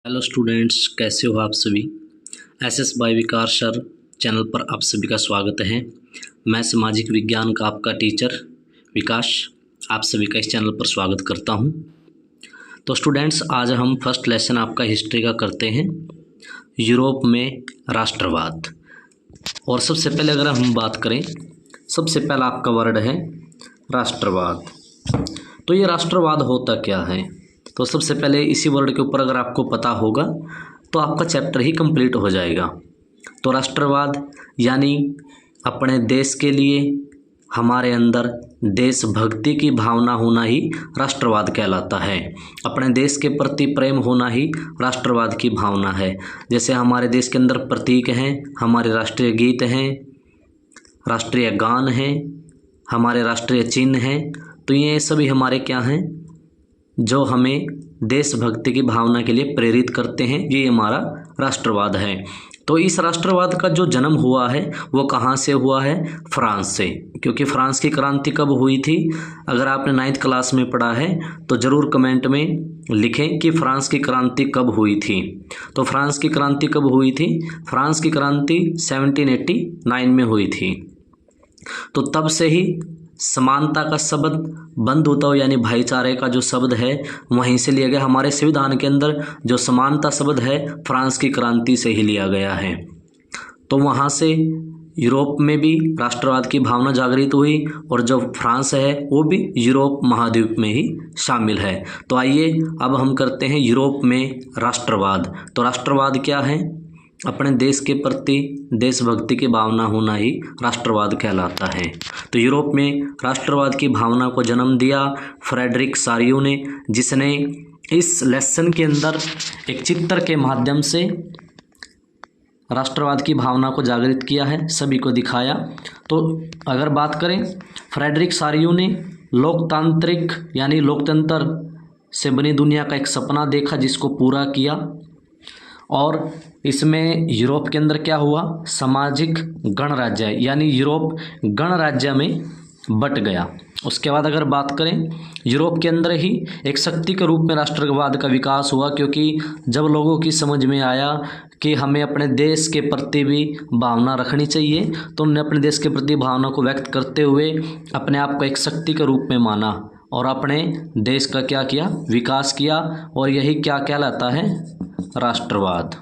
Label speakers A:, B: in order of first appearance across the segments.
A: Hello students, कैसे हो आप सभी। SS bye Vikas sir channel पर आप सभी का स्वागत है। मैं सामाजिक विज्ञान का आपका टीचर विकास आप सभी का इस चैनल पर स्वागत करता हूं। तो स्टूडेंट्स, आज हम फर्स्ट लेसन आपका हिस्ट्री का करते हैं, यूरोप में राष्ट्रवाद। और सबसे पहले अगर हम बात करें, सबसे पहला आपका वर्ड है राष्ट्रवाद। तो ये राष्ट्रवाद होता क्या है? तो सबसे पहले इसी वर्ड के ऊपर अगर आपको पता होगा तो आपका चैप्टर ही कंप्लीट हो जाएगा। तो राष्ट्रवाद यानी अपने देश के लिए हमारे अंदर देशभक्ति की भावना होना ही राष्ट्रवाद कहलाता है। अपने देश के प्रति प्रेम होना ही राष्ट्रवाद की भावना है। जैसे हमारे देश के अंदर प्रतीक हैं, हमारे राष्ट्रीय गीत हैं, राष्ट्रीय गान हैं, हमारे राष्ट्रीय चिन्ह हैं। तो ये सभी हमारे क्या हैं, जो हमें देशभक्ति की भावना के लिए प्रेरित करते हैं। ये हमारा राष्ट्रवाद है। तो इस राष्ट्रवाद का जो जन्म हुआ है वो कहाँ से हुआ है? फ्रांस से। क्योंकि फ्रांस की क्रांति कब हुई थी? अगर आपने 9th क्लास में पढ़ा है तो ज़रूर कमेंट में लिखें कि फ्रांस की क्रांति कब हुई थी। तो फ्रांस की क्रांति कब हुई थी? फ्रांस की क्रांति 1789 में हुई थी। तो तब से ही समानता का शब्द बंधुत्व यानी भाईचारे का जो शब्द है वहीं से लिया गया। हमारे संविधान के अंदर जो समानता शब्द है फ्रांस की क्रांति से ही लिया गया है। तो वहाँ से यूरोप में भी राष्ट्रवाद की भावना जागृत हुई और जो फ्रांस है वो भी यूरोप महाद्वीप में ही शामिल है। तो आइए अब हम करते हैं यूरोप में राष्ट्रवाद। तो राष्ट्रवाद क्या है? अपने देश के प्रति देशभक्ति की भावना होना ही राष्ट्रवाद कहलाता है। तो यूरोप में राष्ट्रवाद की भावना को जन्म दिया फ्रेडरिक सारियो ने, जिसने इस लेसन के अंदर एक चित्र के माध्यम से राष्ट्रवाद की भावना को जागृत किया है, सभी को दिखाया। तो अगर बात करें, फ्रेडरिक सारियो ने लोकतांत्रिक यानी लोकतंत्र से बनी दुनिया का एक सपना देखा जिसको पूरा किया। और इसमें यूरोप के अंदर क्या हुआ? सामाजिक गणराज्य यानी यूरोप गणराज्य में बट गया। उसके बाद अगर बात करें, यूरोप के अंदर ही एक शक्ति के रूप में राष्ट्रवाद का विकास हुआ। क्योंकि जब लोगों की समझ में आया कि हमें अपने देश के प्रति भी भावना रखनी चाहिए, तो उन्होंने अपने देश के प्रति भावना को व्यक्त करते हुए अपने आप को एक शक्ति के रूप में माना और अपने देश का क्या किया? विकास किया। और यही क्या कहलाता है? राष्ट्रवाद।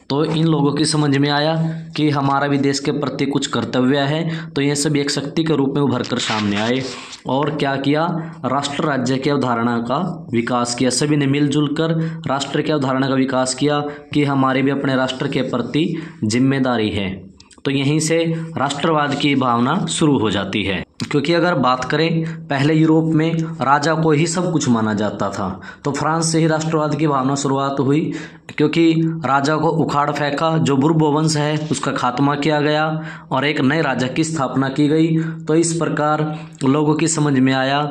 A: तो इन लोगों की समझ में आया कि हमारा भी देश के प्रति कुछ कर्तव्य है। तो ये सब एक शक्ति के रूप में उभर कर सामने आए और क्या किया? राष्ट्र राज्य की अवधारणा का विकास किया। सभी ने मिलजुल कर राष्ट्र की अवधारणा का विकास किया कि हमारी भी अपने राष्ट्र के प्रति जिम्मेदारी है। तो यहीं से राष्ट्रवाद की भावना शुरू हो जाती है। क्योंकि अगर बात करें, पहले यूरोप में राजा को ही सब कुछ माना जाता था। तो फ्रांस से ही राष्ट्रवाद की भावना शुरुआत हुई। क्योंकि राजा को उखाड़ फेंका, जो बुर्बो वंश है उसका खात्मा किया गया और एक नए राजा की स्थापना की गई। तो इस प्रकार लोगों की समझ में आया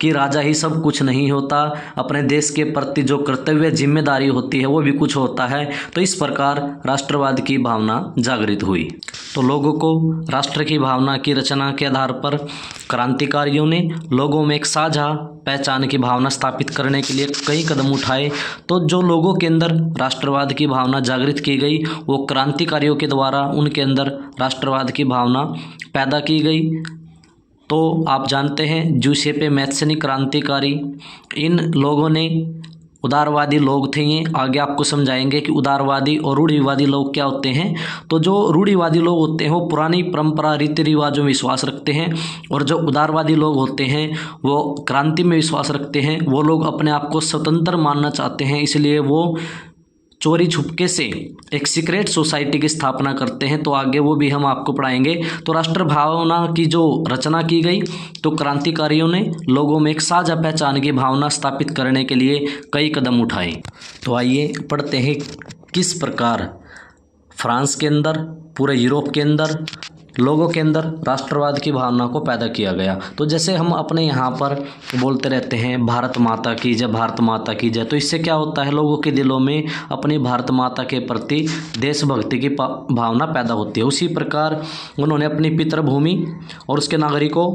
A: कि राजा ही सब कुछ नहीं होता, अपने देश के प्रति जो कर्तव्य जिम्मेदारी होती है वो भी कुछ होता है। तो इस प्रकार राष्ट्रवाद की भावना जागृत हुई। तो लोगों को राष्ट्र की भावना की रचना के आधार पर क्रांतिकारियों ने लोगों में एक साझा पहचान की भावना स्थापित करने के लिए कई कदम उठाए। तो जो लोगों के अंदर राष्ट्रवाद की भावना जागृत की गई वो क्रांतिकारियों के द्वारा उनके अंदर राष्ट्रवाद की भावना पैदा की गई। तो आप जानते हैं जूसेपे मैत्सनी क्रांतिकारी, इन लोगों ने उदारवादी लोग थे। ये आगे आपको समझाएंगे कि उदारवादी और रूढ़िवादी लोग क्या होते हैं। तो जो रूढ़िवादी लोग होते हैं वो पुरानी परंपरा रीति रिवाजों में विश्वास रखते हैं और जो उदारवादी लोग होते हैं वो क्रांति में विश्वास रखते हैं। वो लोग अपने आप को स्वतंत्र मानना चाहते हैं, इसलिए वो चोरी छुपके से एक सीक्रेट सोसाइटी की स्थापना करते हैं। तो आगे वो भी हम आपको पढ़ाएंगे। तो राष्ट्र भावना की जो रचना की गई, तो क्रांतिकारियों ने लोगों में एक साझा पहचान की भावना स्थापित करने के लिए कई कदम उठाए। तो आइए पढ़ते हैं किस प्रकार फ्रांस के अंदर, पूरे यूरोप के अंदर लोगों के अंदर राष्ट्रवाद की भावना को पैदा किया गया। तो जैसे हम अपने यहाँ पर बोलते रहते हैं भारत माता की जय, भारत माता की जय, तो इससे क्या होता है, लोगों के दिलों में अपनी भारत माता के प्रति देशभक्ति की भावना पैदा होती है। उसी प्रकार उन्होंने अपनी पितृभूमि और उसके नागरिकों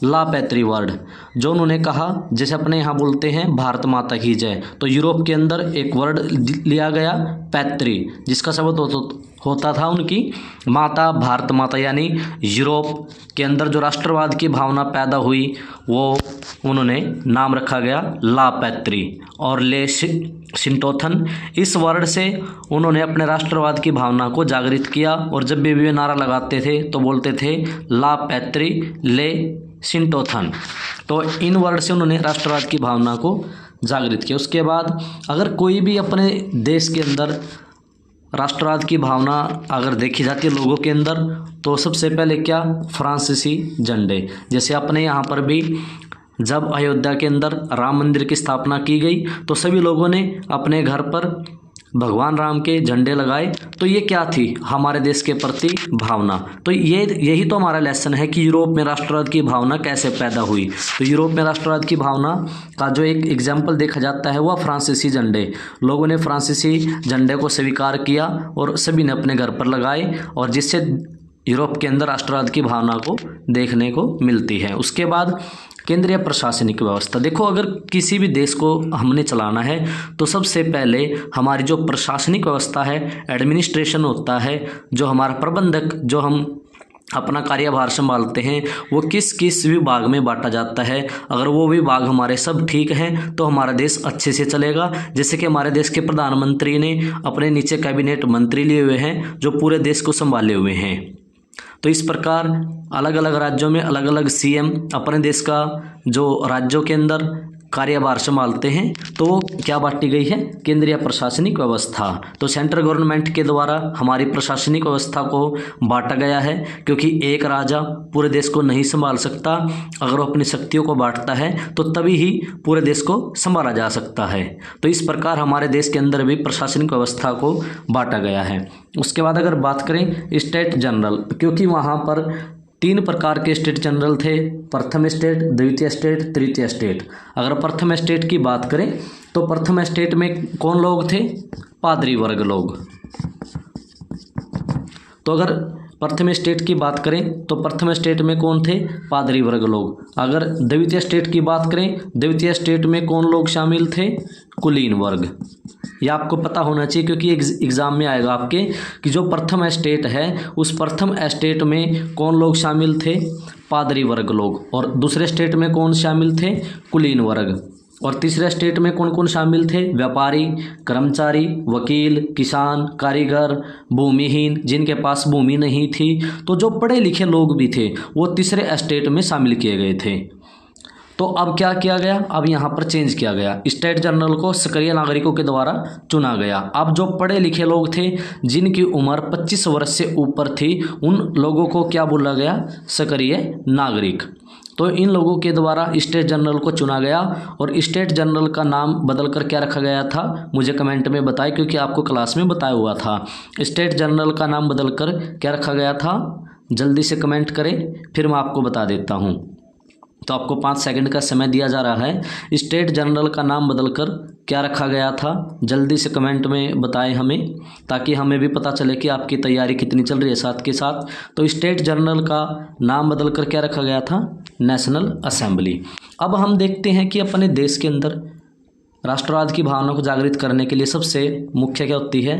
A: ला पैत्री वर्ड जो उन्होंने कहा, जैसे अपने यहाँ बोलते हैं भारत माता की जय, तो यूरोप के अंदर एक वर्ड लिया गया पैत्री, जिसका शब्द होता था उनकी माता, भारत माता, यानी यूरोप के अंदर जो राष्ट्रवाद की भावना पैदा हुई वो उन्होंने नाम रखा गया ला पैत्री और ले शिंटोथन। इस वर्ड से उन्होंने अपने राष्ट्रवाद की भावना को जागृत किया और जब भी वे नारा लगाते थे तो बोलते थे ला पैत्री ले शिंटोथन। तो इन वर्ड से उन्होंने राष्ट्रवाद की भावना को जागृत किया। उसके बाद अगर कोई भी अपने देश के अंदर राष्ट्रवाद की भावना अगर देखी जाती है लोगों के अंदर, तो सबसे पहले क्या, फ्रांसीसी झंडे। जैसे अपने यहाँ पर भी जब अयोध्या के अंदर राम मंदिर की स्थापना की गई तो सभी लोगों ने अपने घर पर भगवान राम के झंडे लगाए। तो ये क्या थी, हमारे देश के प्रति भावना। तो यही तो हमारा लेसन है कि यूरोप में राष्ट्रवाद की भावना कैसे पैदा हुई। तो यूरोप में राष्ट्रवाद की भावना का जो एक एग्जाम्पल देखा जाता है वह फ्रांसीसी झंडे। लोगों ने फ्रांसीसी झंडे को स्वीकार किया और सभी ने अपने घर पर लगाए, और जिससे यूरोप के अंदर राष्ट्रवाद की भावना को देखने को मिलती है। उसके बाद केंद्रीय प्रशासनिक व्यवस्था। देखो, अगर किसी भी देश को हमने चलाना है तो सबसे पहले हमारी जो प्रशासनिक व्यवस्था है, एडमिनिस्ट्रेशन होता है, जो हमारा प्रबंधक, जो हम अपना कार्यभार संभालते हैं, वो किस किस विभाग में बांटा जाता है। अगर वो विभाग हमारे सब ठीक हैं तो हमारा देश अच्छे से चलेगा। जैसे कि हमारे देश के प्रधानमंत्री ने अपने नीचे कैबिनेट मंत्री लिए हुए हैं जो पूरे देश को संभाले हुए हैं। तो इस प्रकार अलग अलग राज्यों में अलग अलग सीएम अपने देश का जो राज्यों के अंदर कार्यभार संभालते हैं, तो वो क्या बांटी गई है, केंद्रीय प्रशासनिक व्यवस्था। तो सेंट्रल गवर्नमेंट के द्वारा हमारी प्रशासनिक व्यवस्था को बांटा गया है, क्योंकि एक राजा पूरे देश को नहीं संभाल सकता। अगर वो अपनी शक्तियों को बांटता है तो तभी ही पूरे देश को संभाला जा सकता है। तो इस प्रकार हमारे देश के अंदर भी प्रशासनिक व्यवस्था को बांटा गया है। उसके बाद अगर बात करें स्टेट जनरल, क्योंकि वहाँ पर 3 प्रकार के स्टेट जनरल थे, प्रथम स्टेट, द्वितीय स्टेट, तृतीय स्टेट। अगर प्रथम स्टेट की बात करें तो प्रथम स्टेट में कौन लोग थे, पादरी वर्ग लोग। तो अगर प्रथम स्टेट की बात करें तो प्रथम स्टेट में कौन थे, पादरी वर्ग लोग। अगर द्वितीय स्टेट की बात करें, द्वितीय स्टेट में कौन लोग शामिल थे, कुलीन वर्ग। यह आपको पता होना चाहिए क्योंकि एग्जाम में आएगा आपके कि जो प्रथम स्टेट है उस प्रथम स्टेट में कौन लोग शामिल थे, पादरी वर्ग लोग। और दूसरे स्टेट में कौन शामिल थे, कुलीन वर्ग। और तीसरे स्टेट में कौन कौन शामिल थे, व्यापारी, कर्मचारी, वकील, किसान, कारीगर, भूमिहीन, जिनके पास भूमि नहीं थी। तो जो पढ़े लिखे लोग भी थे वो तीसरे स्टेट में शामिल किए गए थे। तो अब क्या किया गया, अब यहाँ पर चेंज किया गया, स्टेट जनरल को सक्रिय नागरिकों के द्वारा चुना गया। अब जो पढ़े लिखे लोग थे जिनकी उम्र 25 वर्ष से ऊपर थी उन लोगों को क्या बोला गया, सक्रिय नागरिक। तो इन लोगों के द्वारा स्टेट जनरल को चुना गया। और स्टेट जनरल का नाम बदल कर क्या रखा गया था, मुझे कमेंट में बताएं क्योंकि आपको क्लास में बताया हुआ था। स्टेट जनरल का नाम बदल कर क्या रखा गया था, जल्दी से कमेंट करें फिर मैं आपको बता देता हूँ। तो आपको 5 सेकंड का समय दिया जा रहा है। स्टेट जनरल का नाम बदलकर क्या रखा गया था, जल्दी से कमेंट में बताएं हमें, ताकि हमें भी पता चले कि आपकी तैयारी कितनी चल रही है साथ के साथ। तो स्टेट जनरल का नाम बदलकर क्या रखा गया था, नेशनल असेंबली। अब हम देखते हैं कि अपने देश के अंदर राष्ट्रवाद की भावना को जागृत करने के लिए सबसे मुख्य क्या होती है,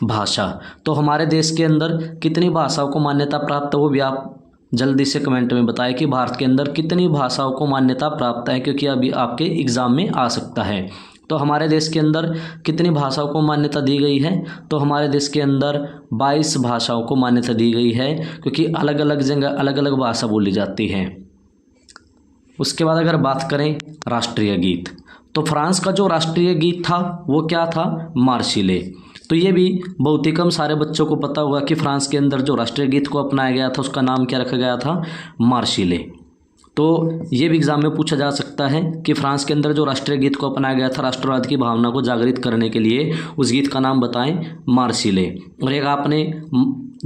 A: भाषा। तो हमारे देश के अंदर कितनी भाषाओं को मान्यता प्राप्त है वो भी आप जल्दी से कमेंट में बताएं कि भारत के अंदर कितनी भाषाओं को मान्यता प्राप्त है, क्योंकि अभी आपके एग्ज़ाम में आ सकता है। तो हमारे देश के अंदर कितनी भाषाओं को मान्यता दी गई है, तो हमारे देश के अंदर 22 भाषाओं को मान्यता दी गई है, क्योंकि अलग अलग जगह अलग अलग भाषा बोली जाती है। उसके बाद अगर बात करें राष्ट्रीय गीत, तो फ्रांस का जो राष्ट्रीय गीत था वो क्या था, मार्शिले। तो ये भी बहुत ही कम सारे बच्चों को पता होगा कि फ्रांस के अंदर जो राष्ट्रीय गीत को अपनाया गया था उसका नाम क्या रखा गया था, मार्शिले। तो ये भी एग्जाम में पूछा जा सकता है कि फ्रांस के अंदर जो राष्ट्रीय गीत को अपनाया गया था राष्ट्रवाद की भावना को जागृत करने के लिए, उस गीत का नाम बताएं, मार्सिले। और एक आपने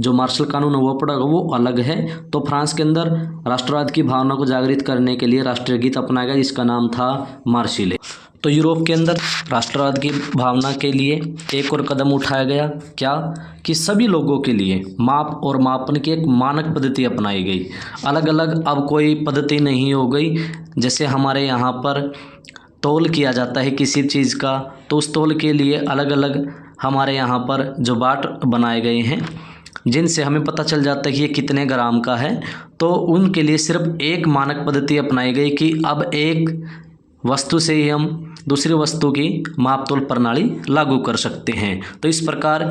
A: जो मार्शल कानून है वो पढ़ा, वो अलग है। तो फ्रांस के अंदर राष्ट्रवाद की भावना को जागृत करने के लिए राष्ट्रीय गीत अपनाया गया जिसका नाम था मार्सिले। तो यूरोप के अंदर राष्ट्रवाद की भावना के लिए एक और कदम उठाया गया, क्या कि सभी लोगों के लिए माप और मापन की एक मानक पद्धति अपनाई गई। अलग अलग अब कोई पद्धति नहीं हो गई। जैसे हमारे यहाँ पर तौल किया जाता है किसी चीज़ का, तो उस तौल के लिए अलग अलग हमारे यहाँ पर जो बाट बनाए गए हैं जिनसे हमें पता चल जाता है कि ये कितने ग्राम का है। तो उनके लिए सिर्फ एक मानक पद्धति अपनाई गई कि अब एक वस्तु से ही हम दूसरी वस्तु की माप तोल प्रणाली लागू कर सकते हैं। तो इस प्रकार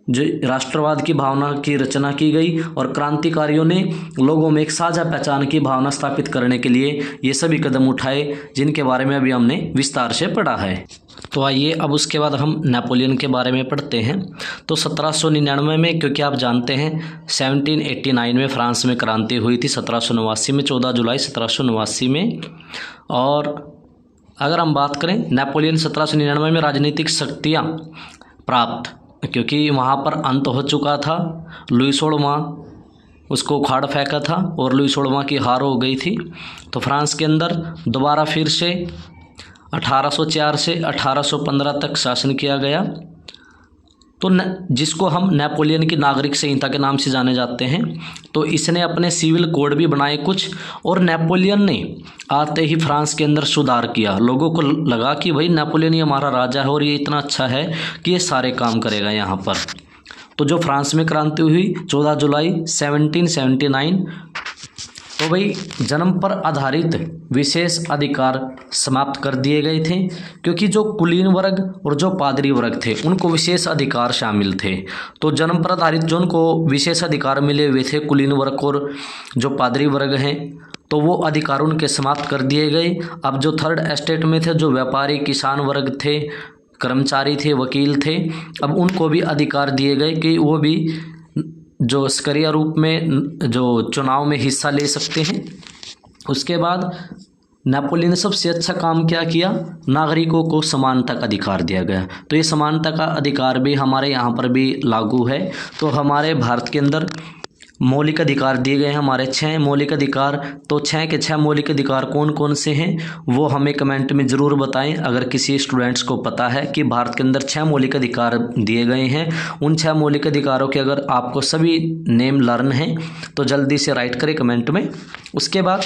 A: जो राष्ट्रवाद की भावना की रचना की गई और क्रांतिकारियों ने लोगों में एक साझा पहचान की भावना स्थापित करने के लिए ये सभी कदम उठाए जिनके बारे में अभी हमने विस्तार से पढ़ा है। तो आइए अब उसके बाद हम नेपोलियन के बारे में पढ़ते हैं। तो 1799 में, क्योंकि आप जानते हैं 1789 में फ्रांस में क्रांति हुई थी, 1789 में 14 जुलाई 1789 में। और अगर हम बात करें नेपोलियन 1799 में राजनीतिक शक्तियाँ प्राप्त, क्योंकि वहाँ पर अंत हो चुका था। लुई 16वां उसको उखाड़ फेंका था और लुई 16वां की हार हो गई थी। तो फ्रांस के अंदर दोबारा फिर से 1804 से 1815 तक शासन किया गया। तो जिसको हम नेपोलियन की नागरिक संहिता के नाम से जाने जाते हैं। तो इसने अपने सिविल कोड भी बनाए कुछ, और नेपोलियन ने आते ही फ्रांस के अंदर सुधार किया। लोगों को लगा कि भाई नेपोलियन ही हमारा राजा है और ये इतना अच्छा है कि ये सारे काम करेगा यहाँ पर। तो जो फ्रांस में क्रांति हुई 14 जुलाई 1779, तो भाई जन्म पर आधारित विशेष अधिकार समाप्त कर दिए गए थे, क्योंकि जो कुलीन वर्ग और जो पादरी वर्ग थे उनको विशेष अधिकार शामिल थे। तो जन्म पर आधारित जो उनको विशेष अधिकार मिले हुए थे कुलीन वर्ग और जो पादरी वर्ग हैं, तो वो अधिकार उनके समाप्त कर दिए गए। अब जो थर्ड एस्टेट में थे, जो व्यापारी किसान वर्ग थे, कर्मचारी थे, वकील थे, अब उनको भी अधिकार दिए गए कि वो भी जो सक्रिय रूप में जो चुनाव में हिस्सा ले सकते हैं। उसके बाद नेपोलियन ने सबसे अच्छा काम क्या किया, नागरिकों को समानता का अधिकार दिया गया। तो ये समानता का अधिकार भी हमारे यहाँ पर भी लागू है। तो हमारे भारत के अंदर मौलिक अधिकार दिए गए हैं, हमारे 6 मौलिक अधिकार। तो 6 के 6 मौलिक अधिकार कौन कौन से हैं वो हमें कमेंट में ज़रूर बताएं। अगर किसी स्टूडेंट्स को पता है कि भारत के अंदर 6 मौलिक अधिकार दिए गए हैं, उन 6 मौलिक अधिकारों के अगर आपको सभी नेम लर्न हैं तो जल्दी से राइट करें कमेंट में। उसके बाद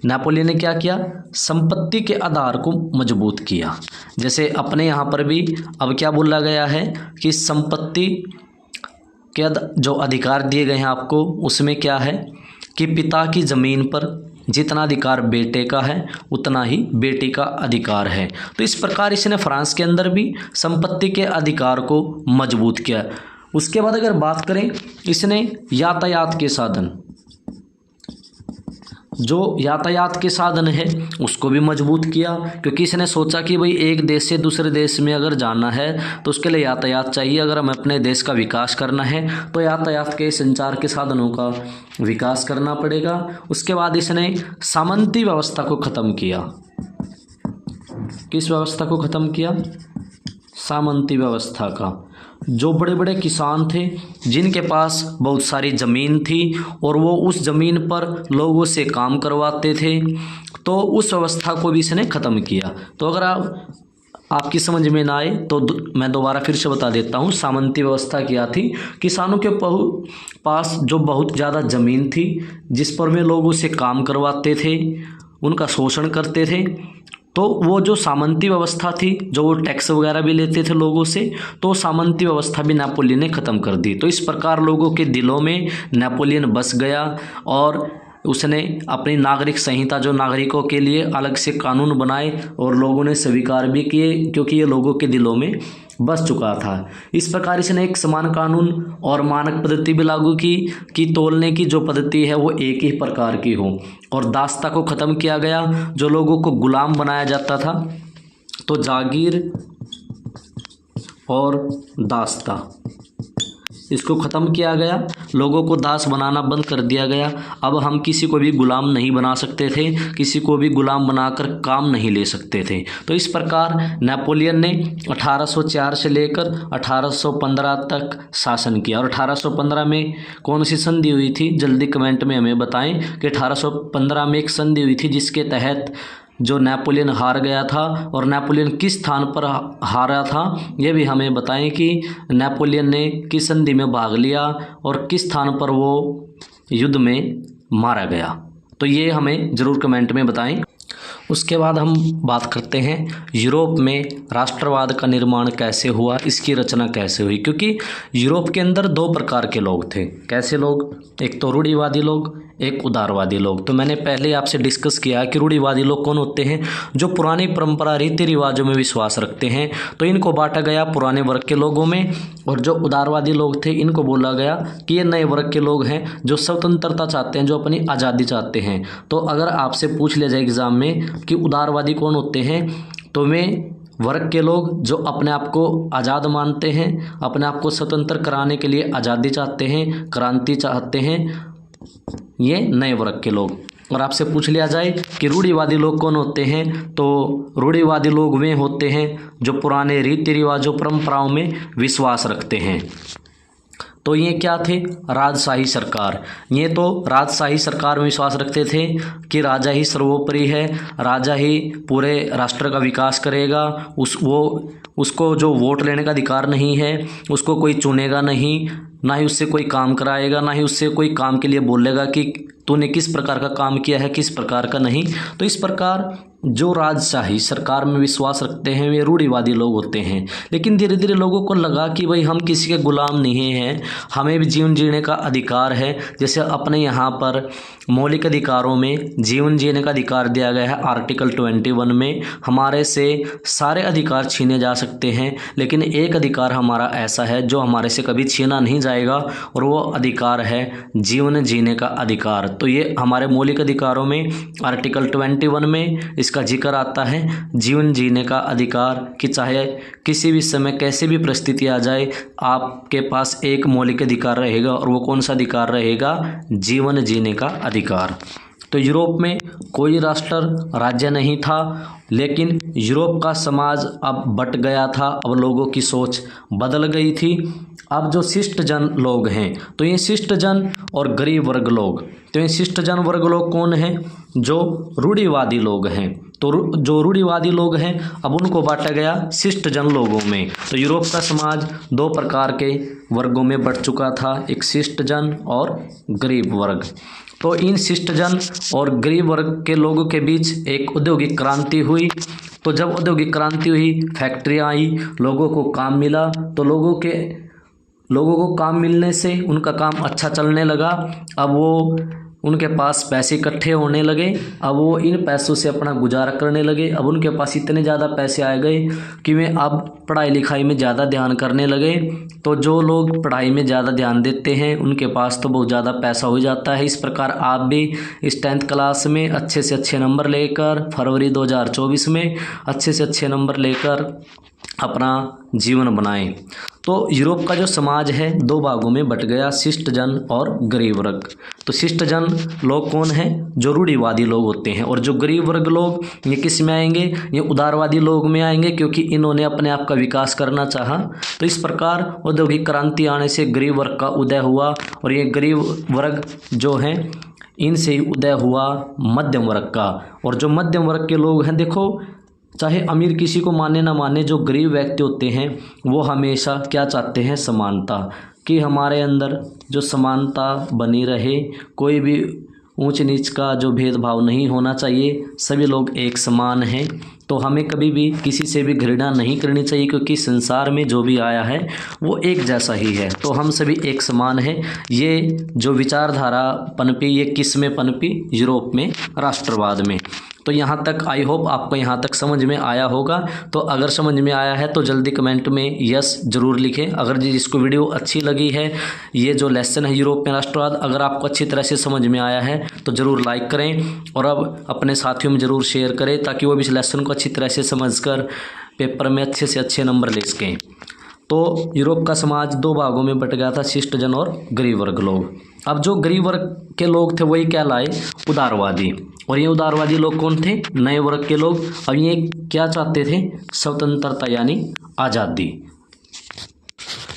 A: नेपोलियन ने क्या किया, संपत्ति के आधार को मजबूत किया। जैसे अपने यहाँ पर भी अब क्या बोला गया है कि संपत्ति के जो अधिकार दिए गए हैं आपको, उसमें क्या है कि पिता की ज़मीन पर जितना अधिकार बेटे का है उतना ही बेटी का अधिकार है। तो इस प्रकार इसने फ्रांस के अंदर भी संपत्ति के अधिकार को मजबूत किया। उसके बाद अगर बात करें, इसने यातायात के साधन, जो यातायात के साधन है उसको भी मजबूत किया, क्योंकि इसने सोचा कि भाई एक देश से दूसरे देश में अगर जाना है तो उसके लिए यातायात चाहिए। अगर हमें अपने देश का विकास करना है तो यातायात के संचार के साधनों का विकास करना पड़ेगा। उसके बाद इसने सामंती व्यवस्था को ख़त्म किया। किस व्यवस्था को ख़त्म किया, सामंती व्यवस्था का। जो बड़े बड़े किसान थे जिनके पास बहुत सारी ज़मीन थी और वो उस ज़मीन पर लोगों से काम करवाते थे, तो उस व्यवस्था को भी इसने ख़त्म किया। तो अगर आपकी समझ में ना आए तो मैं दोबारा फिर से बता देता हूँ। सामंती व्यवस्था क्या थी, किसानों के पास जो बहुत ज़्यादा ज़मीन थी जिस पर वे लोगों से काम करवाते थे, उनका शोषण करते थे, तो वो जो सामंती व्यवस्था थी, जो वो टैक्स वगैरह भी लेते थे लोगों से, तो सामंती व्यवस्था भी नेपोलियन ने ख़त्म कर दी। तो इस प्रकार लोगों के दिलों में नेपोलियन बस गया और उसने अपनी नागरिक संहिता, जो नागरिकों के लिए अलग से कानून बनाए और लोगों ने स्वीकार भी किए, क्योंकि ये लोगों के दिलों में बस चुका था। इस प्रकार इसने एक समान कानून और मानक पद्धति भी लागू की कि तौलने की जो पद्धति है वो एक ही प्रकार की हो, और दास्ता को ख़त्म किया गया, जो लोगों को गुलाम बनाया जाता था। तो जागीर और दास्ता, इसको ख़त्म किया गया, लोगों को दास बनाना बंद कर दिया गया। अब हम किसी को भी गुलाम नहीं बना सकते थे, किसी को भी गुलाम बनाकर काम नहीं ले सकते थे। तो इस प्रकार नेपोलियन ने 1804 से लेकर 1815 तक शासन किया। और 1815 में कौन सी संधि हुई थी, जल्दी कमेंट में हमें बताएं कि 1815 में एक संधि हुई थी जिसके तहत जो नेपोलियन हार गया था, और नेपोलियन किस स्थान पर हारा था यह भी हमें बताएं कि नेपोलियन ने किस संधि में भाग लिया और किस स्थान पर वो युद्ध में मारा गया। तो ये हमें ज़रूर कमेंट में बताएं। उसके बाद हम बात करते हैं यूरोप में राष्ट्रवाद का निर्माण कैसे हुआ, इसकी रचना कैसे हुई। क्योंकि यूरोप के अंदर दो प्रकार के लोग थे। कैसे लोग, एक तो रूढ़िवादी लोग, एक उदारवादी लोग। तो मैंने पहले आपसे डिस्कस किया कि रूढ़िवादी लोग कौन होते हैं, जो पुरानी परंपरा रीति रिवाजों में विश्वास रखते हैं। तो इनको बांटा गया पुराने वर्ग के लोगों में, और जो उदारवादी लोग थे इनको बोला गया कि ये नए वर्ग के लोग हैं जो स्वतंत्रता चाहते हैं, जो अपनी आज़ादी चाहते हैं। तो अगर आपसे पूछ लिया जाए एग्ज़ाम में कि उदारवादी कौन होते हैं, तो वे वर्ग के लोग जो अपने आप को आज़ाद मानते हैं, अपने आप को स्वतंत्र कराने के लिए आज़ादी चाहते हैं, क्रांति चाहते हैं, ये नए वर्ग के लोग। और आपसे पूछ लिया जाए कि रूढ़िवादी लोग कौन होते हैं, तो रूढ़िवादी लोग वे होते हैं जो पुराने रीति रिवाजों परंपराओं में विश्वास रखते हैं। तो ये क्या थे, राजशाही सरकार। ये तो राजशाही सरकार में विश्वास रखते थे कि राजा ही सर्वोपरि है, राजा ही पूरे राष्ट्र का विकास करेगा। उसको जो वोट लेने का अधिकार नहीं है, उसको कोई चुनेगा नहीं, ना ही उससे कोई काम कराएगा, ना ही उससे कोई काम के लिए बोलेगा कि तूने किस प्रकार का काम किया है, किस प्रकार का नहीं। तो इस प्रकार जो राजशाही सरकार में विश्वास रखते हैं वे रूढ़िवादी लोग होते हैं। लेकिन धीरे धीरे लोगों को लगा कि भाई हम किसी के गुलाम नहीं हैं, हमें भी जीवन जीने का अधिकार है। जैसे अपने यहाँ पर मौलिक अधिकारों में जीवन जीने का अधिकार दिया गया है, आर्टिकल 21 में हमारे से सारे अधिकार छीने जा सकते हैं, लेकिन एक अधिकार हमारा ऐसा है जो हमारे से कभी छीना नहीं जाएगा, और वो अधिकार है जीवन जीने का अधिकार। तो ये हमारे मौलिक अधिकारों में आर्टिकल 21 में इसका जिक्र आता है, जीवन जीने का अधिकार, कि चाहे किसी भी समय कैसे भी परिस्थिति आ जाए आपके पास एक मौलिक अधिकार रहेगा, और वो कौन सा अधिकार रहेगा, जीवन जीने का अधिकार। तो यूरोप में कोई राष्ट्र राज्य नहीं था, लेकिन यूरोप का समाज अब बट गया था, अब लोगों की सोच बदल गई थी। अब जो शिष्ट जन लोग हैं, तो ये शिष्ट जन और गरीब वर्ग लोग, तो ये शिष्ट जन वर्ग लोग कौन हैं, जो रूढ़िवादी लोग हैं। तो जो रूढ़िवादी लोग हैं अब उनको बांटा गया शिष्ट जन लोगों में। तो यूरोप का समाज दो प्रकार के वर्गों में बट चुका था, एक शिष्ट जन और गरीब वर्ग। तो इन शिष्ट जन और गरीब वर्ग के लोगों के बीच एक औद्योगिक क्रांति हुई। तो जब औद्योगिक क्रांति हुई, फैक्ट्रियाँ आई, लोगों को काम मिला, तो लोगों को काम मिलने से उनका काम अच्छा चलने लगा। अब वो उनके पास पैसे इकट्ठे होने लगे, अब वो इन पैसों से अपना गुजारा करने लगे। अब उनके पास इतने ज़्यादा पैसे आ गए कि वे अब पढ़ाई लिखाई में ज़्यादा ध्यान करने लगे। तो जो लोग पढ़ाई में ज़्यादा ध्यान देते हैं उनके पास तो बहुत ज़्यादा पैसा हो जाता है। इस प्रकार आप भी इस 10th क्लास में अच्छे से अच्छे नंबर लेकर फरवरी 2024 में अच्छे से अच्छे नंबर लेकर अपना जीवन बनाएं। तो यूरोप का जो समाज है दो भागों में बट गया, शिष्ट जन और गरीब वर्ग। तो शिष्ट जन लोग कौन हैं, जो रूढ़िवादी लोग होते हैं, और जो गरीब वर्ग लोग ये किस में आएंगे, ये उदारवादी लोग में आएंगे, क्योंकि इन्होंने अपने आप का विकास करना चाहा। तो इस प्रकार औद्योगिक क्रांति आने से गरीब वर्ग का उदय हुआ, और ये गरीब वर्ग जो हैं इनसे ही उदय हुआ मध्यम वर्ग का। और जो मध्यम वर्ग के लोग हैं, देखो चाहे अमीर किसी को माने ना माने, जो गरीब व्यक्ति होते हैं वो हमेशा क्या चाहते हैं, समानता, कि हमारे अंदर जो समानता बनी रहे, कोई भी ऊंच नीच का जो भेदभाव नहीं होना चाहिए, सभी लोग एक समान हैं। तो हमें कभी भी किसी से भी घृणा नहीं करनी चाहिए, क्योंकि संसार में जो भी आया है वो एक जैसा ही है, तो हम सभी एक समान हैं। ये जो विचारधारा पनपी, ये किस में पनपी, यूरोप में, राष्ट्रवाद में। तो यहाँ तक आई होप आपको यहाँ तक समझ में आया होगा। तो अगर समझ में आया है तो जल्दी कमेंट में यस ज़रूर लिखें। अगर जिसको वीडियो अच्छी लगी है, ये जो लेसन है यूरोप में राष्ट्रवाद, अगर आपको अच्छी तरह से समझ में आया है तो ज़रूर लाइक करें, और अब अपने साथियों में ज़रूर शेयर करें, ताकि वो भी इस लेसन को अच्छी तरह से समझकर पेपर में अच्छे से अच्छे नंबर ले सकें। तो यूरोप का समाज दो भागों में बट गया था, शिष्ट जन और गरीब वर्ग लोग। अब जो गरीब वर्ग के लोग थे वही कहलाए उदारवादी, और ये उदारवादी लोग कौन थे? नए वर्ग के लोग। अब ये क्या चाहते थे? स्वतंत्रता यानी आज़ादी।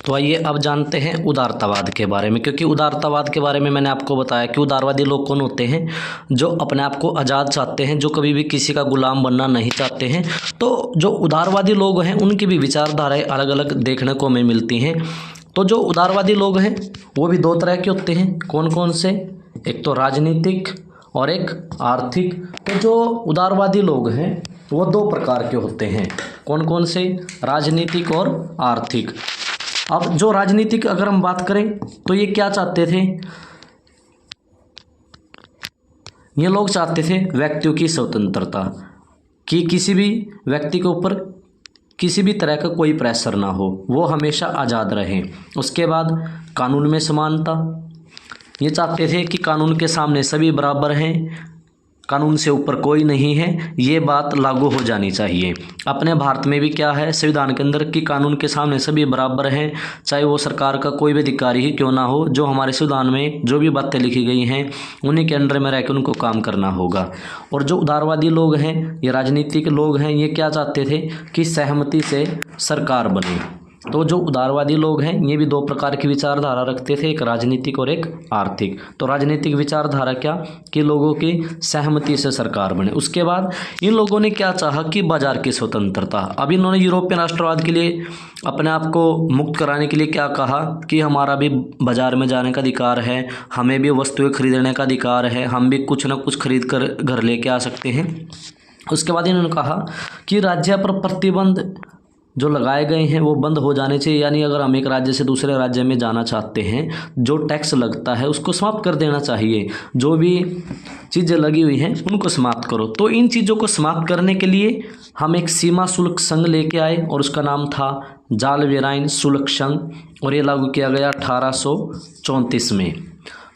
A: तो आइए अब जानते हैं उदारतावाद के बारे में, क्योंकि उदारतावाद के बारे में मैंने आपको बताया कि उदारवादी लोग कौन होते हैं? जो अपने आप को आज़ाद चाहते हैं, जो कभी भी किसी का गुलाम बनना नहीं चाहते हैं। तो जो उदारवादी लोग हैं उनकी भी विचारधाराएं अलग अलग देखने को हमें मिलती हैं। तो जो उदारवादी लोग हैं वो भी दो तरह के होते हैं। कौन कौन से? एक तो राजनीतिक और एक आर्थिक। तो जो उदारवादी लोग हैं वो दो प्रकार के होते हैं। कौन कौन से? राजनीतिक और आर्थिक। अब जो राजनीतिक अगर हम बात करें तो ये क्या चाहते थे? ये लोग चाहते थे व्यक्तियों की स्वतंत्रता, कि किसी भी व्यक्ति के ऊपर किसी भी तरह का कोई प्रेशर ना हो, वो हमेशा आज़ाद रहे। उसके बाद कानून में समानता। ये चाहते थे कि कानून के सामने सभी बराबर हैं, कानून से ऊपर कोई नहीं है, ये बात लागू हो जानी चाहिए। अपने भारत में भी क्या है संविधान के अंदर कि कानून के सामने सभी बराबर हैं, चाहे वो सरकार का कोई भी अधिकारी ही क्यों ना हो। जो हमारे संविधान में जो भी बातें लिखी गई हैं उन्हीं के अंडर में रहकर उनको काम करना होगा। और जो उदारवादी लोग हैं, ये राजनीतिक लोग हैं, ये क्या चाहते थे कि सहमति से सरकार बने। तो जो उदारवादी लोग हैं ये भी दो प्रकार की विचारधारा रखते थे, एक राजनीतिक और एक आर्थिक। तो राजनीतिक विचारधारा क्या? कि लोगों की सहमति से सरकार बने। उसके बाद इन लोगों ने क्या चाहा कि बाजार की स्वतंत्रता। अब इन्होंने यूरोपियन राष्ट्रवाद के लिए अपने आप को मुक्त कराने के लिए क्या कहा कि हमारा भी बाजार में जाने का अधिकार है, हमें भी वस्तुएं खरीदने का अधिकार है, हम भी कुछ ना कुछ खरीद कर घर लेके आ सकते हैं। उसके बाद इन्होंने कहा कि राज्य पर प्रतिबंध जो लगाए गए हैं वो बंद हो जाने चाहिए। यानी अगर हम एक राज्य से दूसरे राज्य में जाना चाहते हैं, जो टैक्स लगता है उसको समाप्त कर देना चाहिए। जो भी चीज़ें लगी हुई हैं उनको समाप्त करो। तो इन चीज़ों को समाप्त करने के लिए हम एक सीमा शुल्क संघ लेके आए और उसका नाम था जालवेराइन शुल्क संघ, और ये लागू किया गया 1834 में।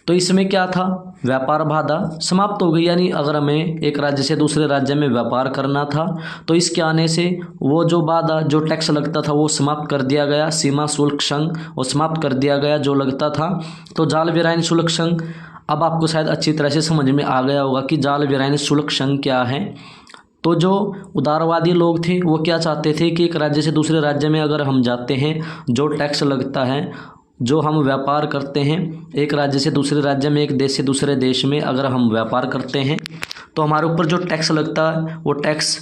A: तो इसमें क्या था? व्यापार बाधा समाप्त हो गई। यानी अगर हमें एक राज्य से दूसरे राज्य में व्यापार करना था तो इसके आने से वो जो बाधा, जो टैक्स लगता था वो समाप्त कर दिया गया। सीमा शुल्क संघ वो समाप्त कर दिया गया जो लगता था। तो जालवेराइन शुल्क संघ, अब आपको शायद अच्छी तरह से समझ में आ गया होगा कि जालवेराइन शुल्क संघ क्या है। तो जो उदारवादी लोग थे वो क्या चाहते थे कि एक राज्य से दूसरे राज्य में अगर हम जाते हैं, जो टैक्स लगता है, जो हम व्यापार करते हैं एक राज्य से दूसरे राज्य में, एक देश से दूसरे देश में अगर हम व्यापार करते हैं तो हमारे ऊपर जो टैक्स लगता है वो टैक्स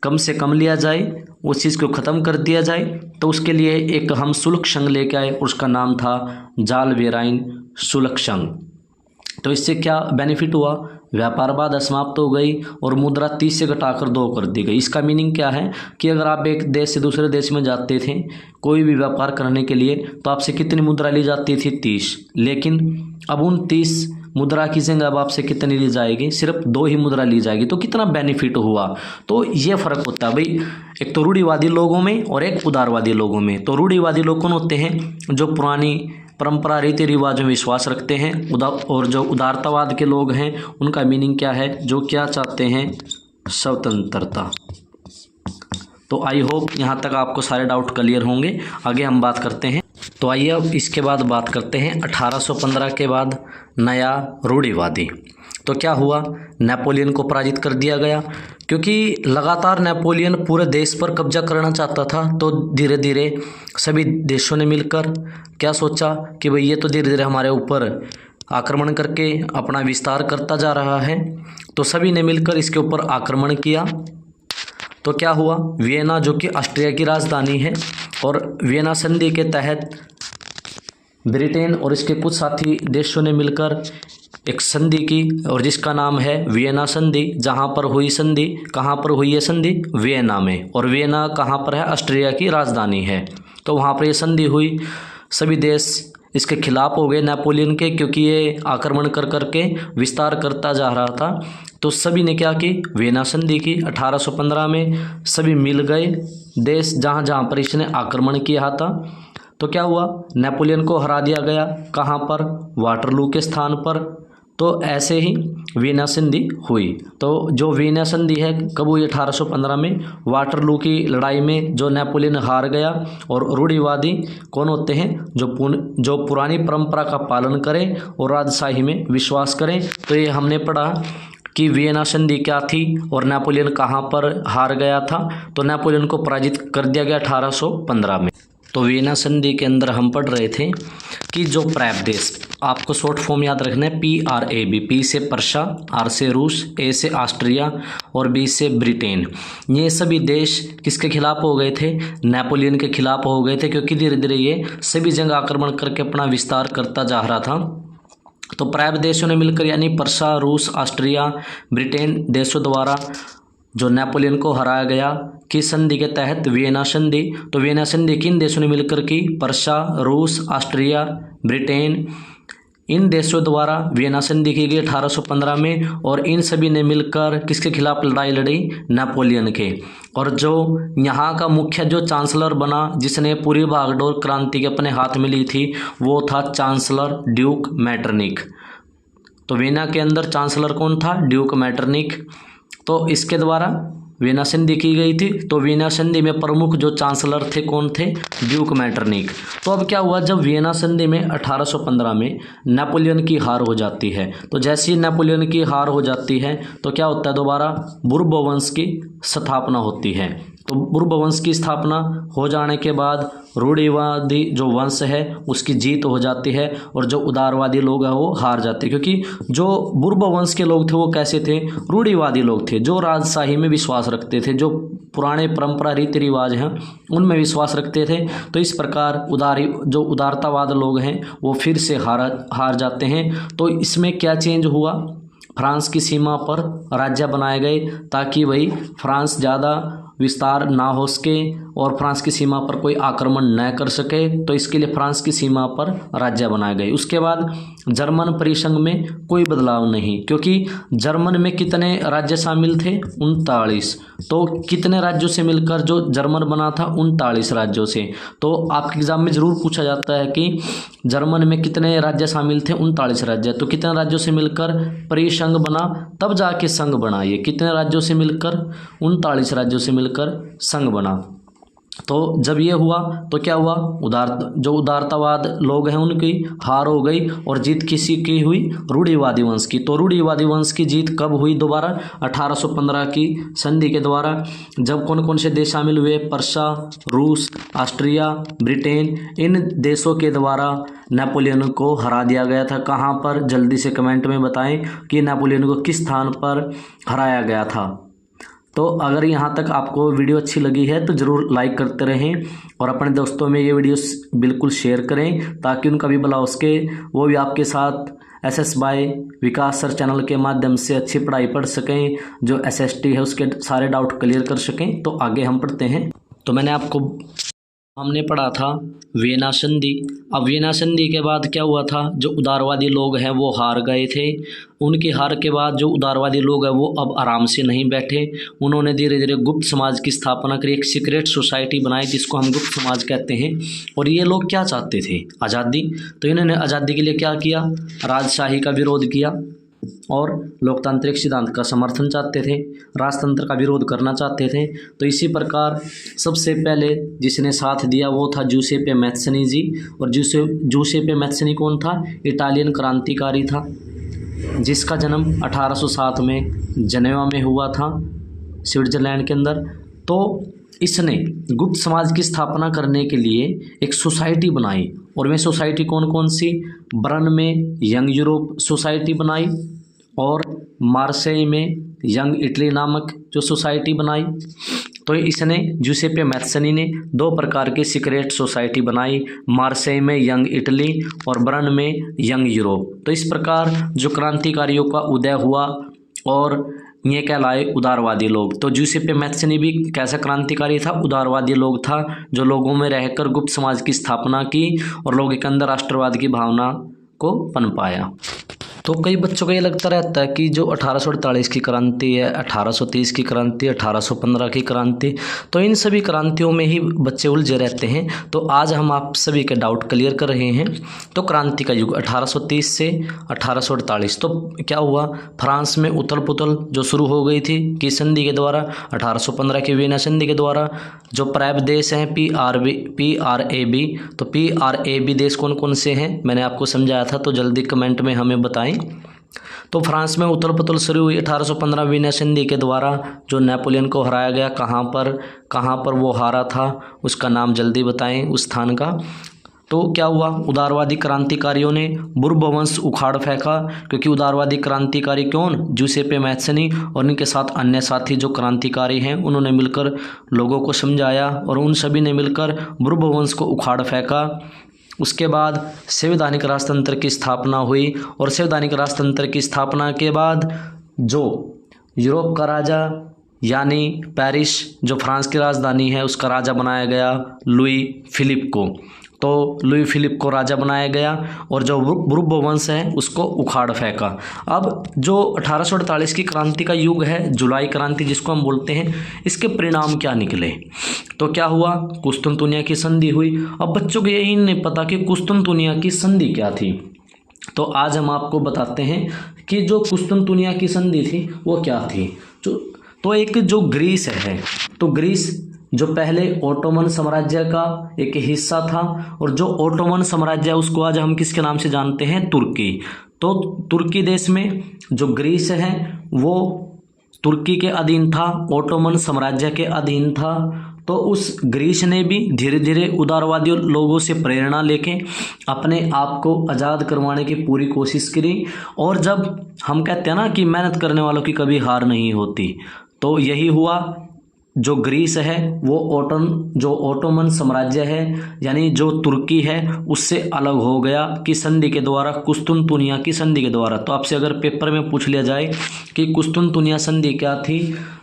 A: कम से कम लिया जाए, उस चीज़ को ख़त्म कर दिया जाए। तो उसके लिए एक हम शुल्क संघ लेके आए, उसका नाम था जालवेराइन शुल्क संघ। तो इससे क्या बेनिफिट हुआ? व्यापार बाधा समाप्त हो गई और मुद्रा 30 से घटाकर 2 कर दी गई। इसका मीनिंग क्या है कि अगर आप एक देश से दूसरे देश में जाते थे कोई भी व्यापार करने के लिए तो आपसे कितनी मुद्रा ली जाती थी? 30। लेकिन अब उन 30 मुद्रा की जगह अब आपसे कितनी ली जाएगी? सिर्फ 2 ही मुद्रा ली जाएगी। तो कितना बेनिफिट हुआ? तो ये फ़र्क होता है भाई, एक तो रूढ़िवादी लोगों में और एक उदारवादी लोगों में। तो रूढ़िवादी लोग कौन होते हैं? जो पुरानी परंपरा रीति रिवाज में विश्वास रखते हैं। और जो उदारतावाद के लोग हैं उनका मीनिंग क्या है? जो क्या चाहते हैं? स्वतंत्रता। तो आई होप यहाँ तक आपको सारे डाउट क्लियर होंगे। आगे हम बात करते हैं। तो आइए अब इसके बाद बात करते हैं 1815 के बाद नया रूढ़िवादी। तो क्या हुआ? नेपोलियन को पराजित कर दिया गया, क्योंकि लगातार नेपोलियन पूरे देश पर कब्जा करना चाहता था। तो धीरे धीरे सभी देशों ने मिलकर क्या सोचा कि भाई ये तो धीरे धीरे हमारे ऊपर आक्रमण करके अपना विस्तार करता जा रहा है। तो सभी ने मिलकर इसके ऊपर आक्रमण किया। तो क्या हुआ? वियना जो कि ऑस्ट्रिया की राजधानी है, और वियना संधि के तहत ब्रिटेन और इसके कुछ साथी देशों ने मिलकर एक संधि की, और जिसका नाम है वियना संधि। जहाँ पर हुई संधि, कहाँ पर हुई है संधि? वियना में। और वियना कहाँ पर है? ऑस्ट्रिया की राजधानी है। तो वहाँ पर ये संधि हुई। सभी देश इसके खिलाफ हो गए नेपोलियन के, क्योंकि ये आक्रमण कर करके विस्तार करता जा रहा था। तो सभी ने क्या की? वियना संधि की 1815 में। सभी मिल गए देश जहाँ जहाँ पर इसने आक्रमण किया था। तो क्या हुआ? नेपोलियन को हरा दिया गया। कहाँ पर? वाटरलू के स्थान पर। तो ऐसे ही वियना संधि हुई। तो जो वियना संधि है कब हुई? 1815 में। वाटरलू की लड़ाई में जो नेपोलियन हार गया। और रूढ़िवादी कौन होते हैं? जो पुरानी परंपरा का पालन करें और राजशाही में विश्वास करें। तो ये हमने पढ़ा कि वियना संधि क्या थी और नेपोलियन कहाँ पर हार गया था। तो नेपोलियन को पराजित कर दिया गया 1815 में। तो वियना संधि के अंदर हम पढ़ रहे थे कि जो प्रैब देश, आपको शॉर्ट फॉर्म याद रखना है PRAB। P से पर्शा, R से रूस, A से ऑस्ट्रिया और B से ब्रिटेन। ये सभी देश किसके खिलाफ हो गए थे? नेपोलियन के खिलाफ हो गए थे, क्योंकि धीरे धीरे ये सभी जगह आक्रमण करके अपना विस्तार करता जा रहा था। तो प्रैब देशों ने मिलकर यानी पर्शा, रूस, ऑस्ट्रिया, ब्रिटेन देशों द्वारा जो नेपोलियन को हराया गया किस संधि के तहत? वियना संधि। तो वियना संधि किन देशों ने मिलकर की? पर्शा, रूस, ऑस्ट्रिया, ब्रिटेन, इन देशों द्वारा वियना संधि की गई 1815 में। और इन सभी ने मिलकर किसके खिलाफ लड़ाई लड़ी? नेपोलियन के। और जो यहाँ का मुख्य जो चांसलर बना, जिसने पूरी भागडोर क्रांति के अपने हाथ में ली थी, वो था चांसलर ड्यूक मैटरनिक। तो वियना के अंदर चांसलर कौन था? Duke Metternich. तो इसके द्वारा वियना संधि की गई थी। तो वियना संधि में प्रमुख जो चांसलर थे कौन थे? Duke Metternich. तो अब क्या हुआ, जब वियना संधि में 1815 में नेपोलियन की हार हो जाती है, तो जैसे ही नेपोलियन की हार हो जाती है तो क्या होता है? दोबारा बुर्बो वंश की स्थापना होती है। तो बुर्बो वंश की स्थापना हो जाने के बाद रूढ़िवादी जो वंश है उसकी जीत हो जाती है और जो उदारवादी लोग हैं वो हार जाते हैं। क्योंकि जो बुर्बो वंश के लोग थे वो कैसे थे? रूढ़िवादी लोग थे, जो राजशाही में विश्वास रखते थे, जो पुराने परंपरा रीति रिवाज हैं उनमें विश्वास रखते थे। तो इस प्रकार जो उदारतावाद लोग हैं वो फिर से हार जाते हैं। तो इसमें क्या चेंज हुआ? फ्रांस की सीमा पर राज्य बनाए गए ताकि भाई फ्रांस ज़्यादा विस्तार ना हो सके और फ्रांस की सीमा पर कोई आक्रमण न कर सके। तो इसके लिए फ्रांस की सीमा पर राज्य बनाए गए। उसके बाद जर्मन परिसंघ में कोई बदलाव नहीं, क्योंकि जर्मन में कितने राज्य शामिल थे? 39। तो कितने राज्यों से मिलकर जो जर्मन बना था? 39 राज्यों से। तो आपके एग्जाम में ज़रूर पूछा जाता है कि जर्मन में कितने राज्य शामिल थे? 39 राज्य। तो कितने राज्यों से मिलकर परिसंघ बना? तब जाके संघ बना। ये कितने राज्यों से मिलकर? 39 राज्यों से मिलकर संघ बना। तो जब ये हुआ तो क्या हुआ? जो उदारतावाद लोग हैं उनकी हार हो गई और जीत किसी की हुई? रूढ़िवादी वंश की। तो रूढ़िवादी वंश की जीत कब हुई? दोबारा 1815 की संधि के द्वारा। जब कौन कौन से देश शामिल हुए? पर्शा, रूस, ऑस्ट्रिया, ब्रिटेन, इन देशों के द्वारा नेपोलियन को हरा दिया गया था। कहाँ पर? जल्दी से कमेंट में बताएं कि नेपोलियन को किस स्थान पर हराया गया था। तो अगर यहाँ तक आपको वीडियो अच्छी लगी है तो ज़रूर लाइक करते रहें और अपने दोस्तों में ये वीडियो बिल्कुल शेयर करें ताकि उनका भी भला हो सके, वो भी आपके साथ SS by Vikas sir channel के माध्यम से अच्छी पढ़ाई पढ़ सकें, जो SST है उसके सारे डाउट क्लियर कर सकें। तो आगे हम पढ़ते हैं। तो हमने पढ़ा था वियना संधि। अब वियना संधि के बाद क्या हुआ था? जो उदारवादी लोग हैं वो हार गए थे। उनकी हार के बाद जो उदारवादी लोग हैं वो अब आराम से नहीं बैठे। उन्होंने धीरे धीरे गुप्त समाज की स्थापना करी, एक सीक्रेट सोसाइटी बनाई जिसको हम गुप्त समाज कहते हैं। और ये लोग क्या चाहते थे? आज़ादी। तो इन्होंने आज़ादी के लिए क्या किया? राजशाही का विरोध किया और लोकतांत्रिक सिद्धांत का समर्थन चाहते थे, राजतंत्र का विरोध करना चाहते थे। तो इसी प्रकार सबसे पहले जिसने साथ दिया वो था जूसेप्पे मैत्सनी जी। और जूसेप्पे मैत्सनी कौन था? इटालियन क्रांतिकारी था जिसका जन्म 1807 में जनेवा में हुआ था, स्विट्जरलैंड के अंदर। तो इसने गुप्त समाज की स्थापना करने के लिए एक सोसाइटी बनाई। और वे सोसाइटी कौन कौन सी? बर्न में यंग यूरोप सोसाइटी बनाई और मार्सेई में यंग इटली नामक जो सोसाइटी बनाई। तो इसने जूसेप्पे मैत्सनी ने 2 प्रकार की सीक्रेट सोसाइटी बनाई, मार्सेई में यंग इटली और बर्न में यंग यूरोप। तो इस प्रकार जो क्रांतिकारियों का उदय हुआ और ये कहलाए उदारवादी लोग। तो जूसेप्पे मैत्सनी भी कैसा क्रांतिकारी था? उदारवादी लोग था, जो लोगों में रहकर गुप्त समाज की स्थापना की और लोगों के अंदर राष्ट्रवाद की भावना को पनपाया। तो कई बच्चों को ये लगता रहता है कि जो 1848 की क्रांति है, 1830 की क्रांति, 1815 की क्रांति, तो इन सभी क्रांतियों में ही बच्चे उलझे रहते हैं। तो आज हम आप सभी के डाउट क्लियर कर रहे हैं। तो क्रांति का युग 1830 से 1848, तो क्या हुआ, फ्रांस में उथल पुथल जो शुरू हो गई थी किस संधि के द्वारा, 1815 की वियना संधि के द्वारा। जो प्रायब देश हैं PRAB, तो PRAB देश कौन कौन से हैं मैंने आपको समझाया था, तो जल्दी कमेंट में हमें बताएं। तो फ्रांस में उथल पुथल शुरू हुई 1815 वियना संधि के द्वारा, जो नेपोलियन को हराया गया। कहाँ पर वो हारा था, उसका नाम जल्दी बताएं उस स्थान का। तो क्या हुआ, उदारवादी क्रांतिकारियों ने बुर्ब वंश उखाड़ फेंका, क्योंकि उदारवादी क्रांतिकारी कौन, जूसेपे मैत्सनी और उनके साथ अन्य साथी जो क्रांतिकारी हैं, उन्होंने मिलकर लोगों को समझाया और उन सभी ने मिलकर बुर्ब वंश को उखाड़ फेंका। उसके बाद संवैधानिक राजतंत्र की स्थापना हुई और संवैधानिक राजतंत्र की स्थापना के बाद जो यूरोप का राजा यानी पेरिस जो फ्रांस की राजधानी है उसका राजा बनाया गया लुई फिलिप को। तो लुई फिलिप को राजा बनाया गया और जो बुर्ब वंश है उसको उखाड़ फेंका। अब जो 1848 की क्रांति का युग है, जुलाई क्रांति जिसको हम बोलते हैं, इसके परिणाम क्या निकले। तो क्या हुआ, कुस्तुनतुनिया की संधि हुई। अब बच्चों को यही नहीं पता कि कुस्तुनतुनिया की संधि क्या थी, तो आज हम आपको बताते हैं कि जो कुस्तुनतुनिया की संधि थी वो क्या थी। तो एक जो ग्रीस है, तो ग्रीस जो पहले ओटोमन साम्राज्य का एक हिस्सा था, और जो ओटोमन साम्राज्य है उसको आज हम किसके नाम से जानते हैं, तुर्की। तो तुर्की देश में जो ग्रीस है वो तुर्की के अधीन था, ओटोमन साम्राज्य के अधीन था। तो उस ग्रीस ने भी धीरे धीरे उदारवादी लोगों से प्रेरणा लेके अपने आप को आज़ाद करवाने की पूरी कोशिश करी। और जब हम कहते हैं ना कि मेहनत करने वालों की कभी हार नहीं होती, तो यही हुआ। जो ग्रीस है वो ओटोमन साम्राज्य है यानी जो तुर्की है उससे अलग हो गया कि संधि के द्वारा, कुस्तुनतुनिया की संधि के द्वारा। तो आपसे अगर पेपर में पूछ लिया जाए कि कुस्तुनतुनिया संधि क्या थी,